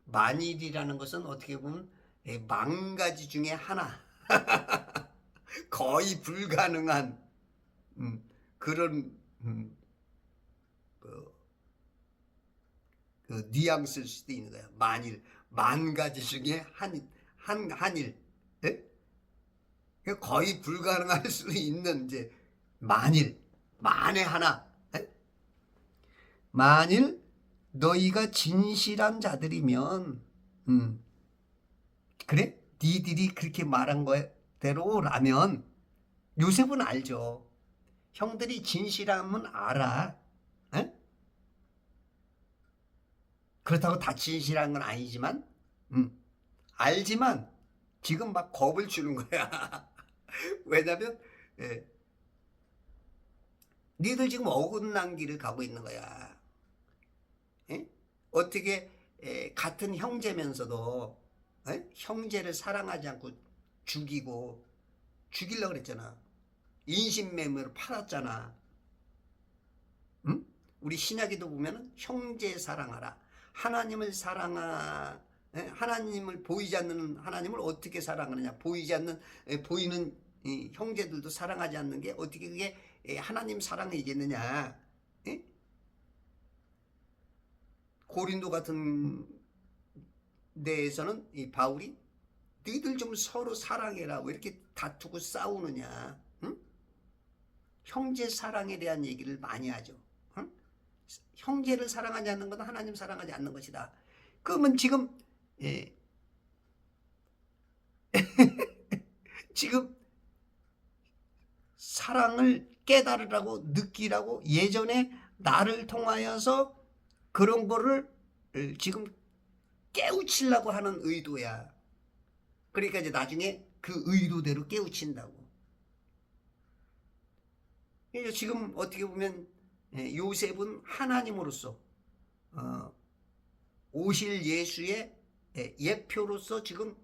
만일이라는 것은 어떻게 보면 만 가지 중에 하나 거의 불가능한 그런 그 뉘앙스일 수도 있는 거야. 만 가지 중에 한일 거의 불가능할 수도 있는 이제 만에 하나. 만일 너희가 진실한 자들이면 그래? 니들이 그렇게 말한 거대로라면 요셉은 알죠. 형들이 진실함은 알아. 그렇다고 다 진실한 건 아니지만 알지만 지금 막 겁을 주는 거야. 왜냐면 니들 지금 어긋난 길을 가고 있는 거야. 어떻게 같은 형제면서도 형제를 사랑하지 않고 죽이려고 그랬잖아. 인신매매로 팔았잖아. 우리 신약에도 보면 형제 사랑하라. 하나님을 하나님을 보이지 않는 하나님을 어떻게 사랑하느냐. 보이는 형제들도 사랑하지 않는 게 어떻게 그게 하나님 사랑이겠느냐. 고린도 같은 데에서는 이 바울이 너희들 좀 서로 사랑해라. 왜 이렇게 다투고 싸우느냐. 형제 사랑에 대한 얘기를 많이 하죠. 형제를 사랑하지 않는 것은 하나님 사랑하지 않는 것이다. 그러면 지금 지금 사랑을 깨달으라고 느끼라고 예전에 나를 통하여서 그런 거를 지금 깨우치려고 하는 의도야. 그러니까 이제 나중에 그 의도대로 깨우친다고. 지금 어떻게 보면 요셉은 하나님으로서 오실 예수의 예표로서 지금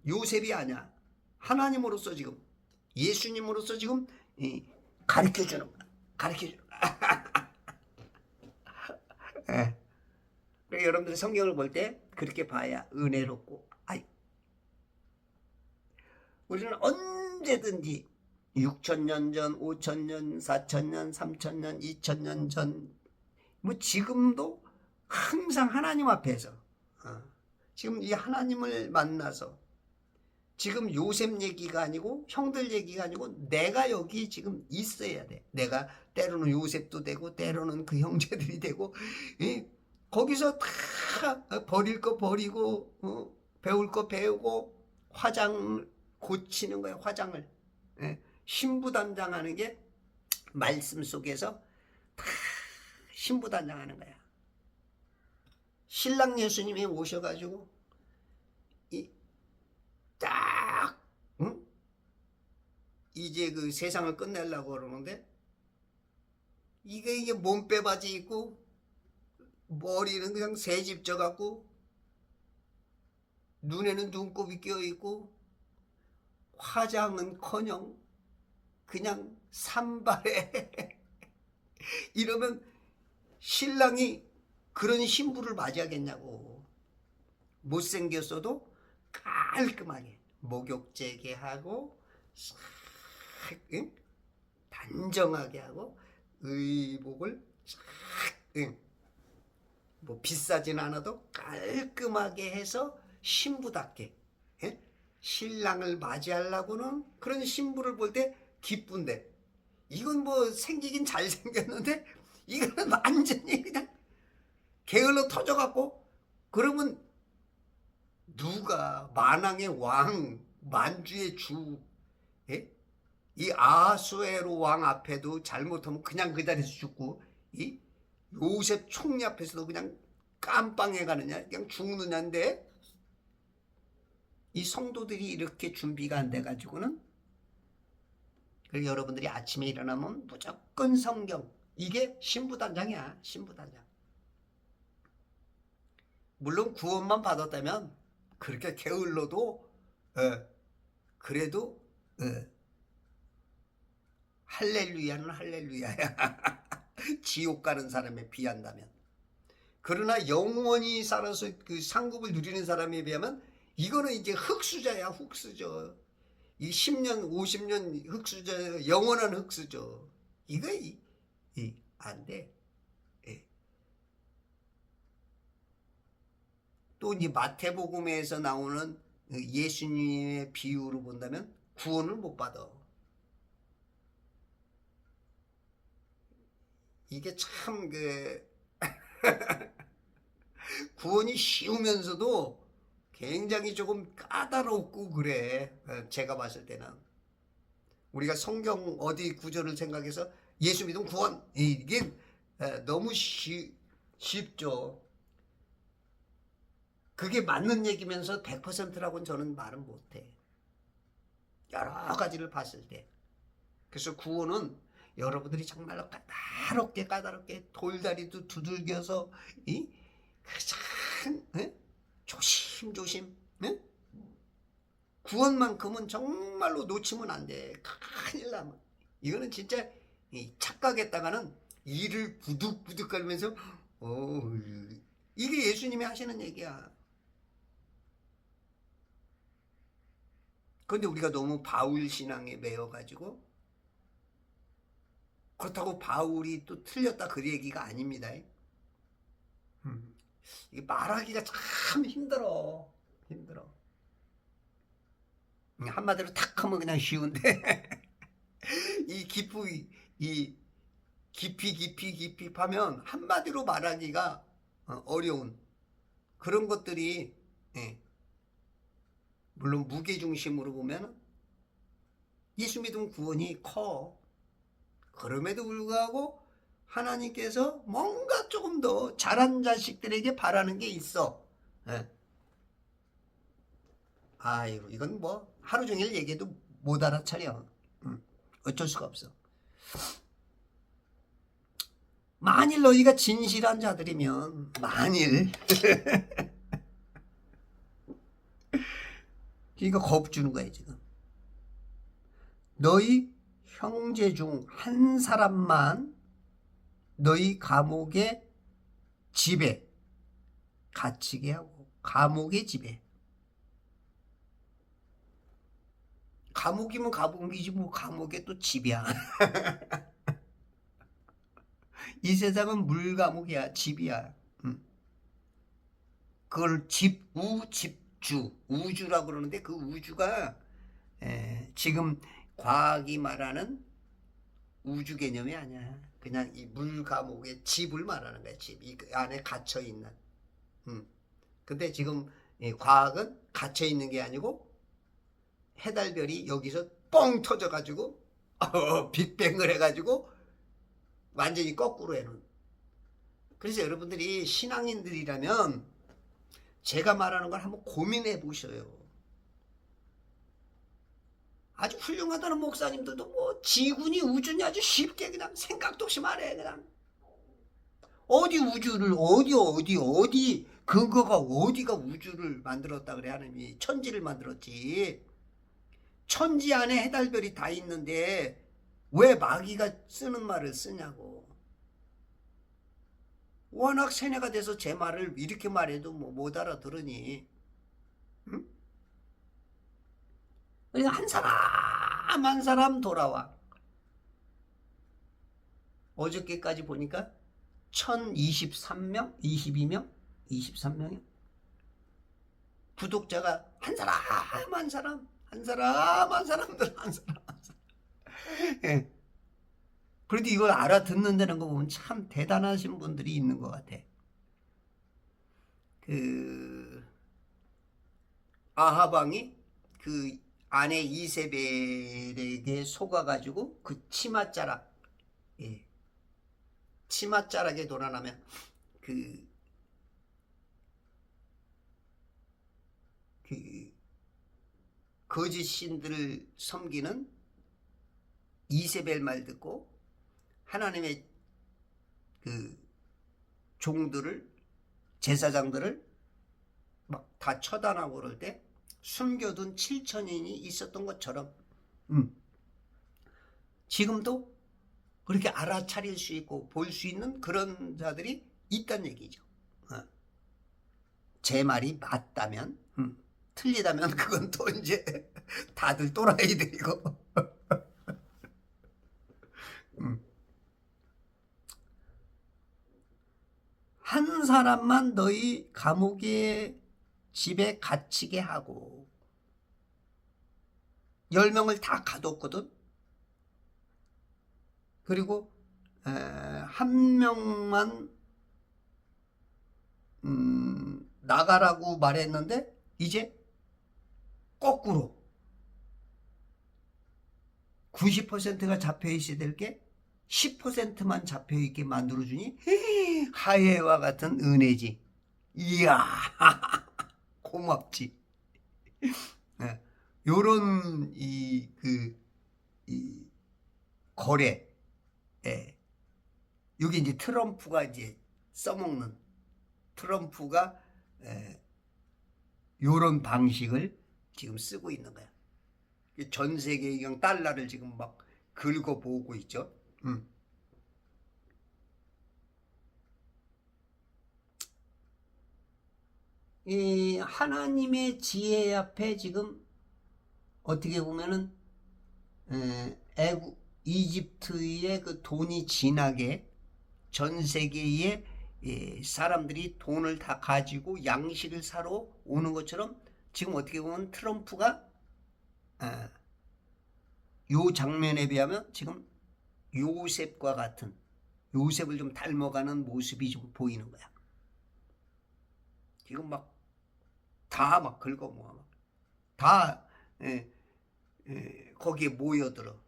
요셉이 아니야. 하나님으로서 지금 예수님으로서 지금 가르쳐주는 거야. 가르쳐주는 거야. 여러분들이 성경을 볼 때 그렇게 봐야 은혜롭고, 우리는 언제든지 6,000년 전, 5,000년, 4,000년, 3,000년, 2,000년 전, 뭐 지금도 항상 하나님 앞에서 지금 이 하나님을 만나서 지금 요셉 얘기가 아니고 형들 얘기가 아니고 내가 여기 지금 있어야 돼. 내가 때로는 요셉도 되고 때로는 그 형제들이 되고 거기서 다 버릴 거 버리고 배울 거 배우고 화장을 고치는 거야. 화장을 신부단장하는 게 말씀 속에서 다 신부단장하는 거야. 신랑 예수님이 오셔가지고 딱 이제 그 세상을 끝내려고 그러는데 이게 몸빼바지 입고 머리는 그냥 새집 져갖고 눈에는 눈곱이 껴있고 화장은커녕 그냥 산발에 이러면 신랑이 그런 신부를 맞이하겠냐고. 못생겼어도 깔끔하게 목욕제게 하고 싹 단정하게 하고 의복을 싹 뭐 비싸진 않아도 깔끔하게 해서 신부답게 신랑을 맞이하려고는 그런 신부를 볼 때 기쁜데, 이건 뭐 생기긴 잘생겼는데 이거는 완전히 그냥 게을러 터져갖고, 그러면 누가 만왕의 왕, 만주의 주, 이 아수에로 왕 앞에도 잘못하면 그냥 그 자리에서 죽고, 이 요셉 총리 앞에서도 그냥 깜빵해 가느냐, 그냥 죽느냐인데, 이 성도들이 이렇게 준비가 안 돼가지고는, 그리고 여러분들이 아침에 일어나면 무조건 성경, 이게 신부단장이야. 신부단장. 물론 구원만 받았다면 그렇게 게을러도 그래도 할렐루야는 할렐루야야. 지옥 가는 사람에 비한다면. 그러나 영원히 살아서 그 상급을 누리는 사람에 비하면 이거는 이제 흙수저야. 흙수저. 이 10년 50년 흙수저, 영원한 흙수저. 이거 안 돼. 또 이제 마태복음에서 나오는 예수님의 비유로 본다면 구원을 못 받아. 이게 참 구원이 쉬우면서도 굉장히 조금 까다롭고 그래. 제가 봤을 때는 우리가 성경 어디 구절을 생각해서 예수 믿으면 구원, 이게 너무 쉽죠. 그게 맞는 얘기면서 100%라고는 저는 말은 못해. 여러 가지를 봤을 때. 그래서 구원은 여러분들이 정말로 까다롭게 돌다리도 두들겨서 참 조심조심 구원만큼은 정말로 놓치면 안 돼. 큰일 나면. 이거는 진짜 착각했다가는 이를 부득부득 걸면서 이게 예수님이 하시는 얘기야. 그런데 우리가 너무 바울 신앙에 매여가지고, 그렇다고 바울이 또 틀렸다 그 얘기가 아닙니다. 이게 말하기가 참 힘들어. 한마디로 탁 하면 그냥 쉬운데 이 깊이 파면 한마디로 말하기가 어려운 그런 것들이 물론 무게중심으로 보면 예수 믿음 구원이 커. 그럼에도 불구하고 하나님께서 뭔가 조금 더 잘한 자식들에게 바라는 게 있어. 예. 아이고, 이건 뭐 하루 종일 얘기해도 못 알아차려. 어쩔 수가 없어. 만일 너희가 진실한 자들이면, 만일 그러니까 겁 주는 거야 지금. 너희 형제 중 한 사람만 너희 감옥의 집에 갇히게 하고. 감옥의 집에. 감옥이면 감옥이지 뭐 감옥에 또 집이야. 이 세상은 물감옥이야. 집이야. 그걸 집주, 우주라고 그러는데 그 우주가 지금 과학이 말하는 우주 개념이 아니야. 그냥 이 물감옥의 집을 말하는 거야. 집. 이 안에 갇혀 있는. 근데 지금 과학은 갇혀 있는 게 아니고 해달별이 여기서 뻥 터져가지고 빅뱅을 해가지고 완전히 거꾸로 해놓은. 그래서 여러분들이 신앙인들이라면 제가 말하는 걸 한번 고민해 보셔요. 아주 훌륭하다는 목사님들도 뭐 지구니 우주니 아주 쉽게 그냥 생각도 없이 말해. 그냥 어디 우주를 어디 근거가 어디가 우주를 만들었다 그래. 하나님이 천지를 만들었지. 천지 안에 해달별이 다 있는데 왜 마귀가 쓰는 말을 쓰냐고. 워낙 세뇌가 돼서 제 말을 이렇게 말해도 뭐 못 알아들으니. 응? 그래서 한 사람 한 사람 돌아와. 어저께까지 보니까 1023명? 22명? 23명이요? 구독자가 한 사람 한 사람 한 사람 한 사람들 한 사람 한 사람. 예. 그래도 이걸 알아듣는다는 거 보면 참 대단하신 분들이 있는 것 같아. 그 아하방이 그 아내 이세벨에게 속아가지고 그 치맛자락, 예. 치맛자락에 도난하면 그 거짓 신들을 섬기는 이세벨 말 듣고 하나님의 그 종들을, 제사장들을 막 다 처단하고 그럴 때 숨겨둔 7천인이 있었던 것처럼 지금도 그렇게 알아차릴 수 있고 볼 수 있는 그런 자들이 있다는 얘기죠. 제 말이 맞다면, 틀리다면 그건 또 이제 다들 또라이들이고. 한 사람만 너희 감옥의 집에 갇히게 하고 10명을 다 가뒀거든. 그리고 한 명만 나가라고 말했는데 이제 거꾸로 90%가 잡혀있어야 될 게 10%만 잡혀있게 만들어주니 하예와 같은 은혜지. 이야 고맙지. 요런 이 거래, 여기 이제 트럼프가 이제 써먹는, 트럼프가 요런 방식을 지금 쓰고 있는 거야. 전 세계의 그냥 달러를 지금 막 긁어보고 있죠. 이 하나님의 지혜 앞에 지금 어떻게 보면은 이집트의 그 돈이 진하게 전 세계의 사람들이 돈을 다 가지고 양식을 사러 오는 것처럼 지금 어떻게 보면 트럼프가 요 장면에 비하면 지금 요셉과 같은, 요셉을 좀 닮아가는 모습이 좀 보이는 거야. 지금 막 다 막 긁어모아. 다 거기에 모여들어.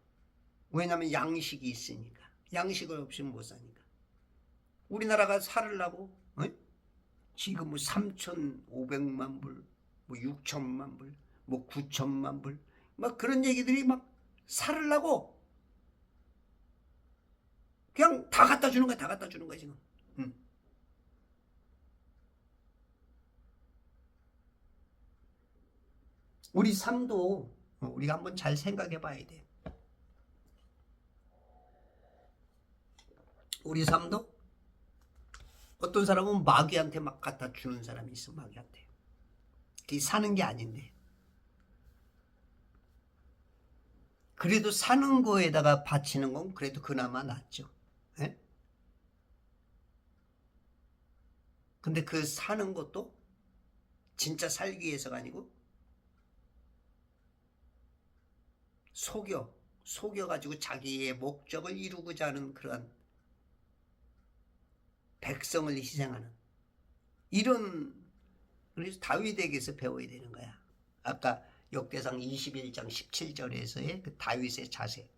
왜냐하면 양식이 있으니까. 양식을 없이는 못 사니까. 우리나라가 살으려고 지금 뭐 3,500만 불, 뭐 6천만 불, 뭐 9천만 불, 막 그런 얘기들이 막 살으려고 그냥 다 갖다 주는 거야, 다 갖다 주는 거야 지금. 우리 삶도 우리가 한번 잘 생각해 봐야 돼. 우리 삶도 어떤 사람은 마귀한테 막 갖다 주는 사람이 있어, 마귀한테. 그게 사는 게 아닌데. 그래도 사는 거에다가 바치는 건 그래도 그나마 낫죠. 예? 근데 그 사는 것도 진짜 살기 위해서가 아니고 속여가지고 자기의 목적을 이루고자 하는 그런 백성을 희생하는 이런, 그래서 다윗에게서 배워야 되는 거야. 아까 역대상 21장 17절에서의 그 다윗의 자세.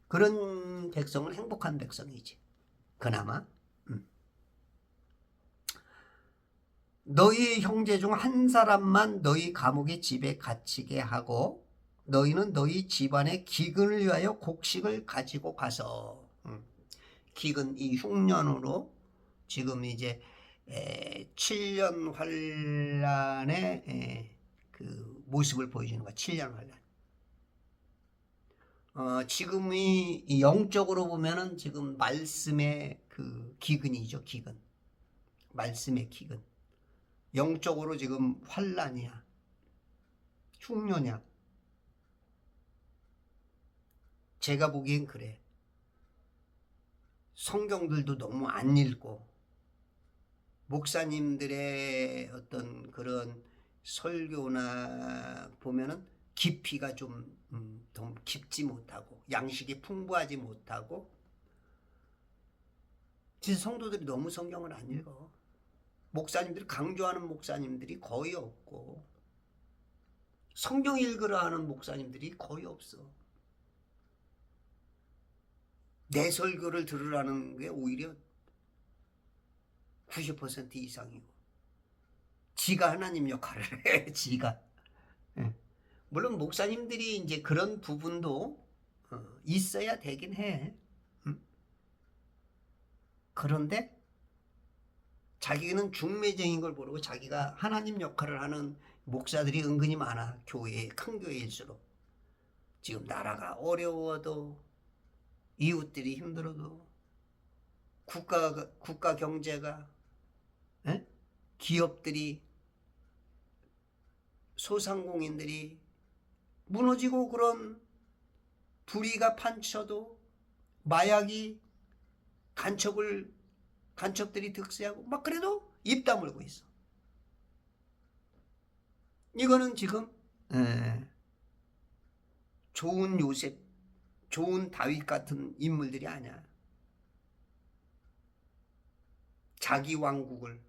그런 백성은 행복한 백성이지. 그나마. 너희 형제 중 한 사람만 너희 감옥의 집에 갇히게 하고 너희는 너희 집안의 기근을 위하여 곡식을 가지고 가서. 기근, 이 흉년으로 지금 이제 7년 환란의 그 모습을 보여주는 거야. 7년 환란. 지금이 영적으로 보면은 지금 말씀의 그 기근이죠. 기근. 말씀의 기근. 영적으로 지금 환란이야. 흉년이야. 제가 보기엔 그래. 성경들도 너무 안 읽고 목사님들의 어떤 그런 설교나 보면은 깊이가 좀 깊지 못하고 양식이 풍부하지 못하고 진짜 성도들이 너무 성경을 안 읽어. 목사님들이 강조하는 목사님들이 거의 없고 성경 읽으라 하는 목사님들이 거의 없어. 내 설교를 들으라는 게 오히려 90% 이상이고 지가 하나님 역할을 해. 지가. 물론 목사님들이 이제 그런 부분도 있어야 되긴 해. 그런데 자기는 중매적인 걸 모르고 자기가 하나님 역할을 하는 목사들이 은근히 많아. 교회, 큰 교회일수록. 지금 나라가 어려워도 이웃들이 힘들어도 국가 경제가 기업들이 소상공인들이 무너지고 그런 불의가 판쳐도 마약이 간첩들이 득세하고 막 그래도 입 다물고 있어. 이거는 지금 좋은 요셉, 좋은 다윗 같은 인물들이 아니야. 자기 왕국을,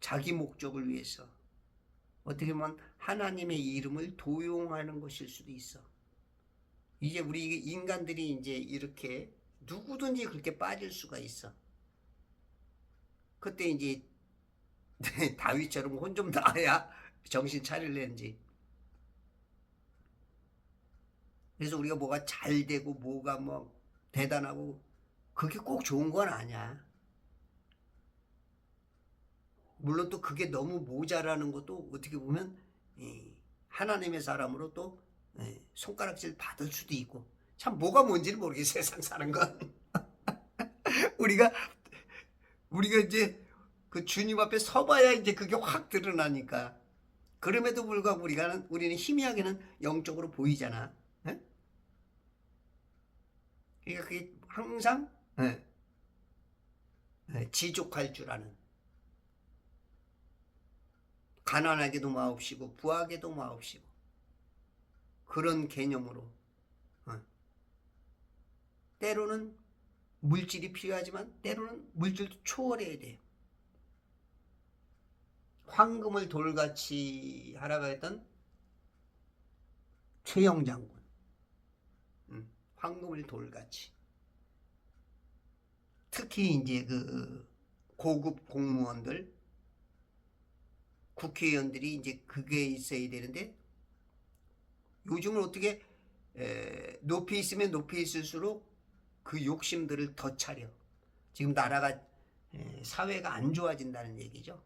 자기 목적을 위해서 어떻게 보면 하나님의 이름을 도용하는 것일 수도 있어. 이제 우리 인간들이 이제 이렇게 누구든지 그렇게 빠질 수가 있어. 그때 이제 다윗처럼 혼 좀 나야 정신 차릴는지. 그래서 우리가 뭐가 잘 되고 뭐가 뭐 대단하고 그게 꼭 좋은 건 아니야. 물론 또 그게 너무 모자라는 것도 어떻게 보면 하나님의 사람으로 또 손가락질 받을 수도 있고 참 뭐가 뭔지는 모르겠어. 세상 사는 건. 우리가 이제 그 주님 앞에 서봐야 이제 그게 확 드러나니까. 그럼에도 불구하고 우리는 희미하게는 영적으로 보이잖아. 그러니까 그게 항상 지족할 줄 아는, 가난하게도 마옵시고 부하게도 마옵시고 그런 개념으로 때로는 물질이 필요하지만 때로는 물질도 초월해야 돼. 황금을 돌같이 하라고 했던 최영 장군. 황금을 돌같이. 특히 이제 그 고급 공무원들, 국회의원들이 이제 그게 있어야 되는데, 요즘은 어떻게 높이 있으면 높이 있을수록 그 욕심들을 더 차려. 지금 나라가 사회가 안 좋아진다는 얘기죠.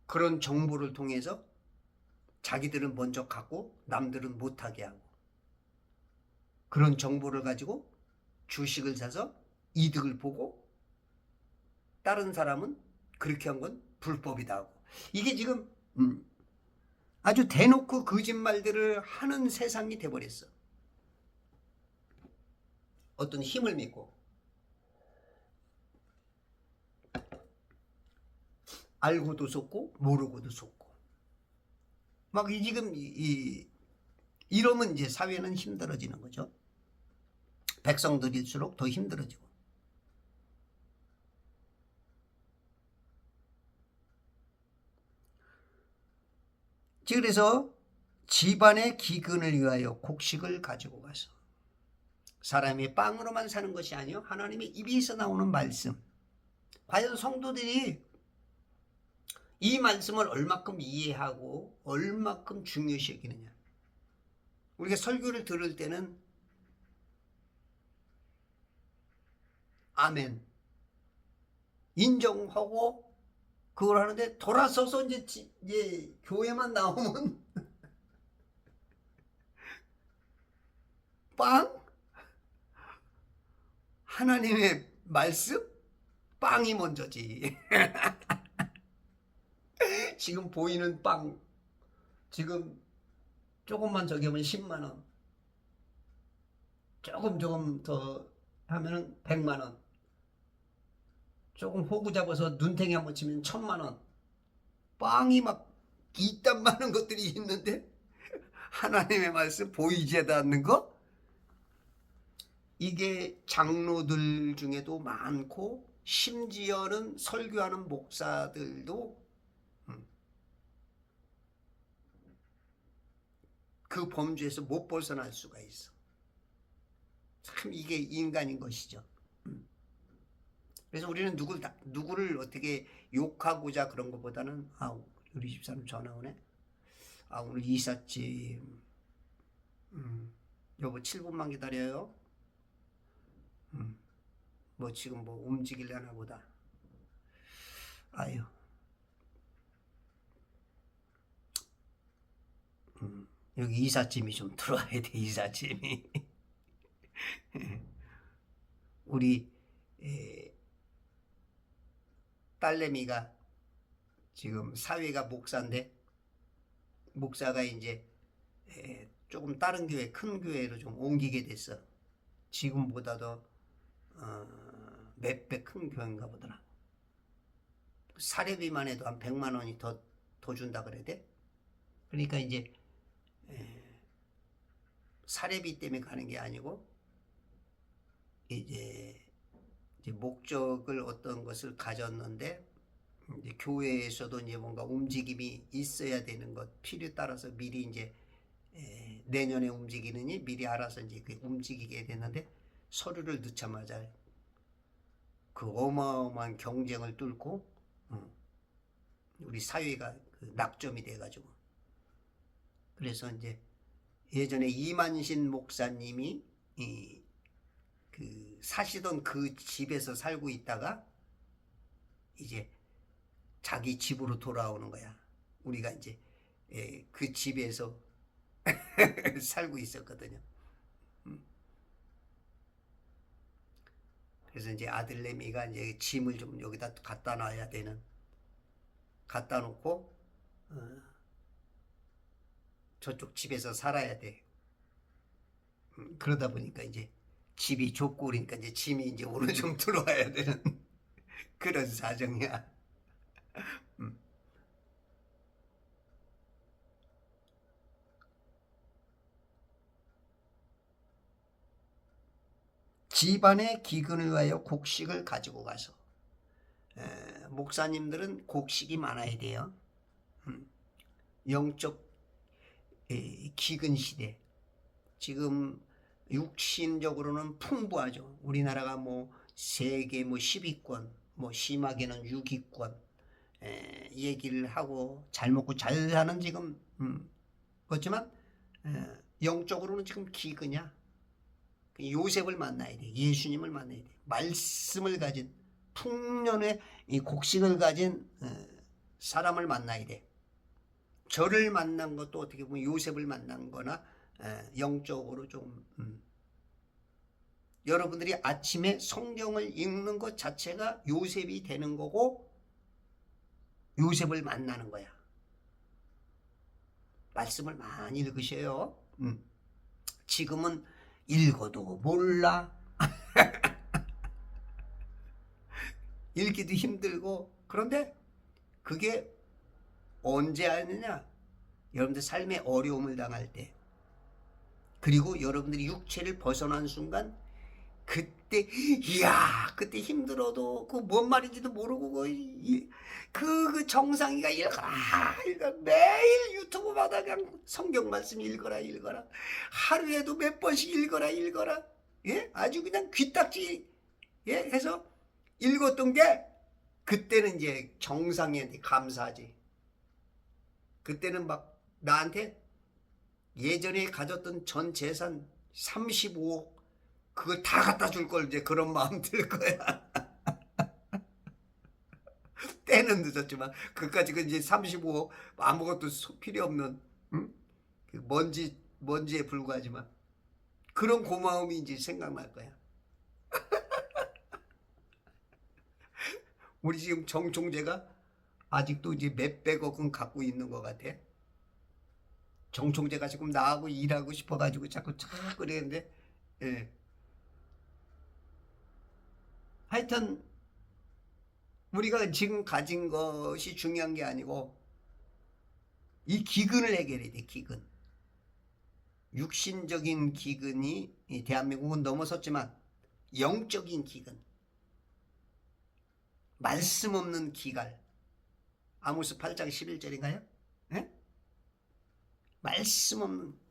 그런 정보를 통해서 자기들은 먼저 갖고 남들은 못하게 하고, 그런 정보를 가지고 주식을 사서 이득을 보고 다른 사람은 그렇게 한 건 불법이다 하고, 이게 지금 아주 대놓고 거짓말들을 하는 세상이 돼버렸어. 어떤 힘을 믿고 알고도 속고 모르고도 속고 막 지금 이러면 이제 사회는 힘들어지는 거죠. 백성들일수록 더 힘들어지고. 그래서 집안의 기근을 위하여 곡식을 가지고 가서, 사람이 빵으로만 사는 것이 아니요 하나님의 입에서 나오는 말씀. 과연 성도들이 이 말씀을 얼마큼 이해하고 얼마큼 중요시 여기느냐. 우리가 설교를 들을 때는 아멘 인정하고 그걸 하는데, 돌아서서 이제 교회만 나오면 빵? 하나님의 말씀? 빵이 먼저지. 지금 보이는 빵, 지금 조금만 저기 하면 10만 원, 조금 더 하면은 100만 원, 조금 호구 잡아서 눈탱이 한번 치면 1000만 원. 빵이 막 이딴 많은 것들이 있는데 하나님의 말씀 보이지도 않는 거? 이게 장로들 중에도 많고, 심지어는 설교하는 목사들도 그 범주에서 못 벗어날 수가 있어. 참 이게 인간인 것이죠. 그래서 우리는 누구를 어떻게 욕하고자 그런 것보다는, 우리 집사람 전화 오네. 오늘 이삿짐. 여보 7분만 기다려요. 뭐 지금 뭐 움직이려나 보다. 아유. 여기 이삿짐이 좀 들어와야 돼. 이삿짐이. 우리 딸내미가 지금 사위가 목사인데, 목사가 이제 조금 다른 교회, 큰 교회로 좀 옮기게 됐어. 지금보다도 몇 배 큰 교회인가 보더라. 사례비만 해도 한 100만 원이 더 준다 그래야 돼. 그러니까 이제 사례비 때문에 가는 게 아니고, 이제 목적을 어떤 것을 가졌는데, 이제 교회에서도 이제 뭔가 움직임이 있어야 되는 것, 필요에 따라서 미리 이제 내년에 움직이느니 미리 알아서 이제 움직이게 됐는데, 서류를 넣자마자 그 어마어마한 경쟁을 뚫고 우리 사회가 그 낙점이 돼가지고, 그래서 이제 예전에 이만신 목사님이 그 사시던 그 집에서 살고 있다가 이제 자기 집으로 돌아오는 거야. 우리가 이제 그 집에서 살고 있었거든요. 그래서 이제 아들내미가 이제 짐을 좀 여기다 갖다 놔야 되는, 갖다 놓고 저쪽 집에서 살아야 돼. 그러다 보니까 이제 집이 좁고 그러니까 이제 짐이 이제 오늘 좀 들어와야 되는 그런 사정이야. 집안의 기근을 위하여 곡식을 가지고 가서, 목사님들은 곡식이 많아야 돼요. 영적 기근 시대. 지금 육신적으로는 풍부하죠. 우리나라가 뭐 세계 뭐 10위권, 뭐 심하게는 6위권 얘기를 하고 잘 먹고 잘 사는 지금 그렇지만 영적으로는 지금 기근이야. 요셉을 만나야 돼. 예수님을 만나야 돼. 말씀을 가진 풍년의 이 곡식을 가진 사람을 만나야 돼. 저를 만난 것도 어떻게 보면 요셉을 만난 거나 영적으로 좀 여러분들이 아침에 성경을 읽는 것 자체가 요셉이 되는 거고 요셉을 만나는 거야. 말씀을 많이 읽으셔요. 지금은 읽어도 몰라. 읽기도 힘들고. 그런데 그게 언제 하느냐? 여러분들 삶의 어려움을 당할 때, 그리고 여러분들이 육체를 벗어난 순간, 그때 이야 그때 힘들어도 그 뭔 말인지도 모르고 그 정상이가 읽어라 매일 유튜브마다 그냥 성경 말씀 읽어라 하루에도 몇 번씩 읽어라 예 아주 그냥 귀딱지 예 해서 읽었던 게 그때는 이제 정상이한테 감사하지. 그때는 막 나한테 예전에 가졌던 전 재산 35억 그걸 다 갖다 줄 걸 이제 그런 마음 들 거야. 때는 늦었지만 그까지 그 이제 35억 아무것도 필요 없는 먼지에 불과하지만 그런 고마움이 이제 생각날 거야. 우리 지금 정 총재가 아직도 이제 몇백억은 갖고 있는 것 같아. 정 총재가 지금 나하고 일하고 싶어가지고 자꾸 그랬는데 예. 하여튼 우리가 지금 가진 것이 중요한 게 아니고 이 기근을 해결해야 돼. 기근. 육신적인 기근이 대한민국은 넘어섰지만 영적인 기근, 말씀 없는 기갈. 아모스 8장 11절인가요? 예? 말씀 없는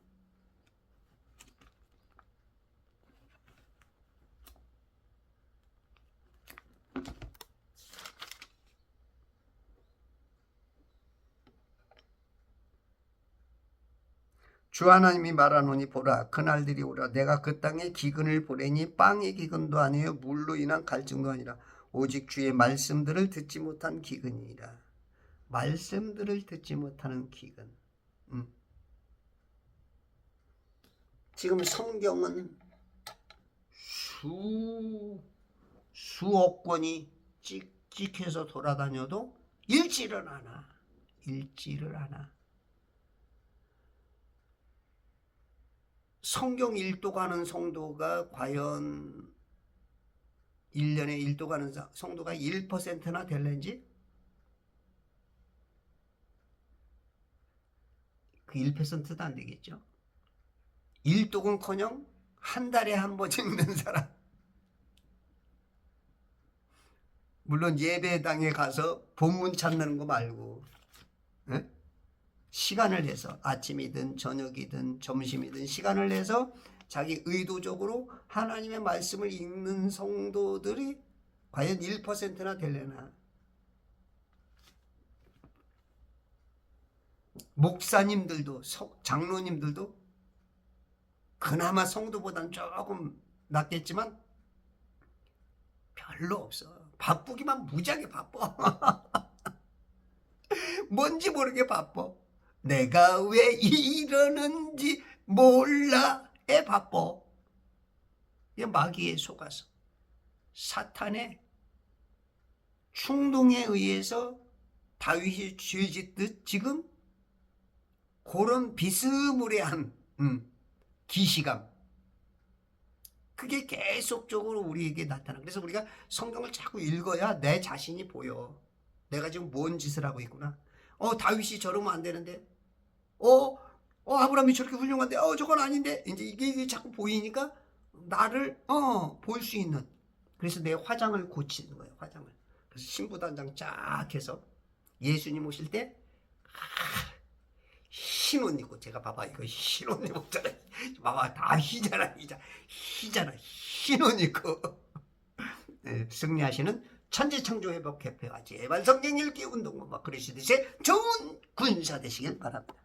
주 하나님이 말하노니 보라 그날들이 오라 내가 그 땅에 기근을 보내니 빵의 기근도 아니요 물로 인한 갈증도 아니라 오직 주의 말씀들을 듣지 못한 기근이라. 말씀들을 듣지 못하는 기근. 지금 성경은 수억 권이 찍혀서 돌아다녀도 읽지를 않아. 성경 일독하는 성도가 과연 1년에 일독하는 성도가 1%나 될는지? 그 1%도 안 되겠죠. 일독은커녕 한 달에 한 번 읽는 사람. 물론 예배당에 가서 본문 찾는 거 말고 에? 시간을 내서 아침이든 저녁이든 점심이든 시간을 내서 자기 의도적으로 하나님의 말씀을 읽는 성도들이 과연 1%나 되려나. 목사님들도 장로님들도 그나마 성도보다는 조금 낫겠지만 별로 없어. 바쁘기만 무지하게 바빠. 뭔지 모르게 바빠. 내가 왜 이러는지 몰라에 바빠. 마귀에 속아서 사탄의 충동에 의해서 다윗이 죄짓듯 지금 그런 비스무리한 기시감, 그게 계속적으로 우리에게 나타나. 그래서 우리가 성경을 자꾸 읽어야 내 자신이 보여. 내가 지금 뭔 짓을 하고 있구나. 다윗이 저러면 안 되는데. 아브라함이 저렇게 훌륭한데. 저건 아닌데. 이제 이게 자꾸 보이니까 나를 볼 수 있는. 그래서 내 화장을 고치는 거예요. 화장을. 신부단장 쫙 해서 예수님 오실 때 흰 옷 입고, 제가 봐봐 이거 흰 옷 입었잖아. 봐봐 다 희잖아. 흰 옷 입고 네, 승리하시는 천지창조회복협회와 제발 성경 읽기 운동과 막 그러시듯이 좋은 군사 되시길 바랍니다.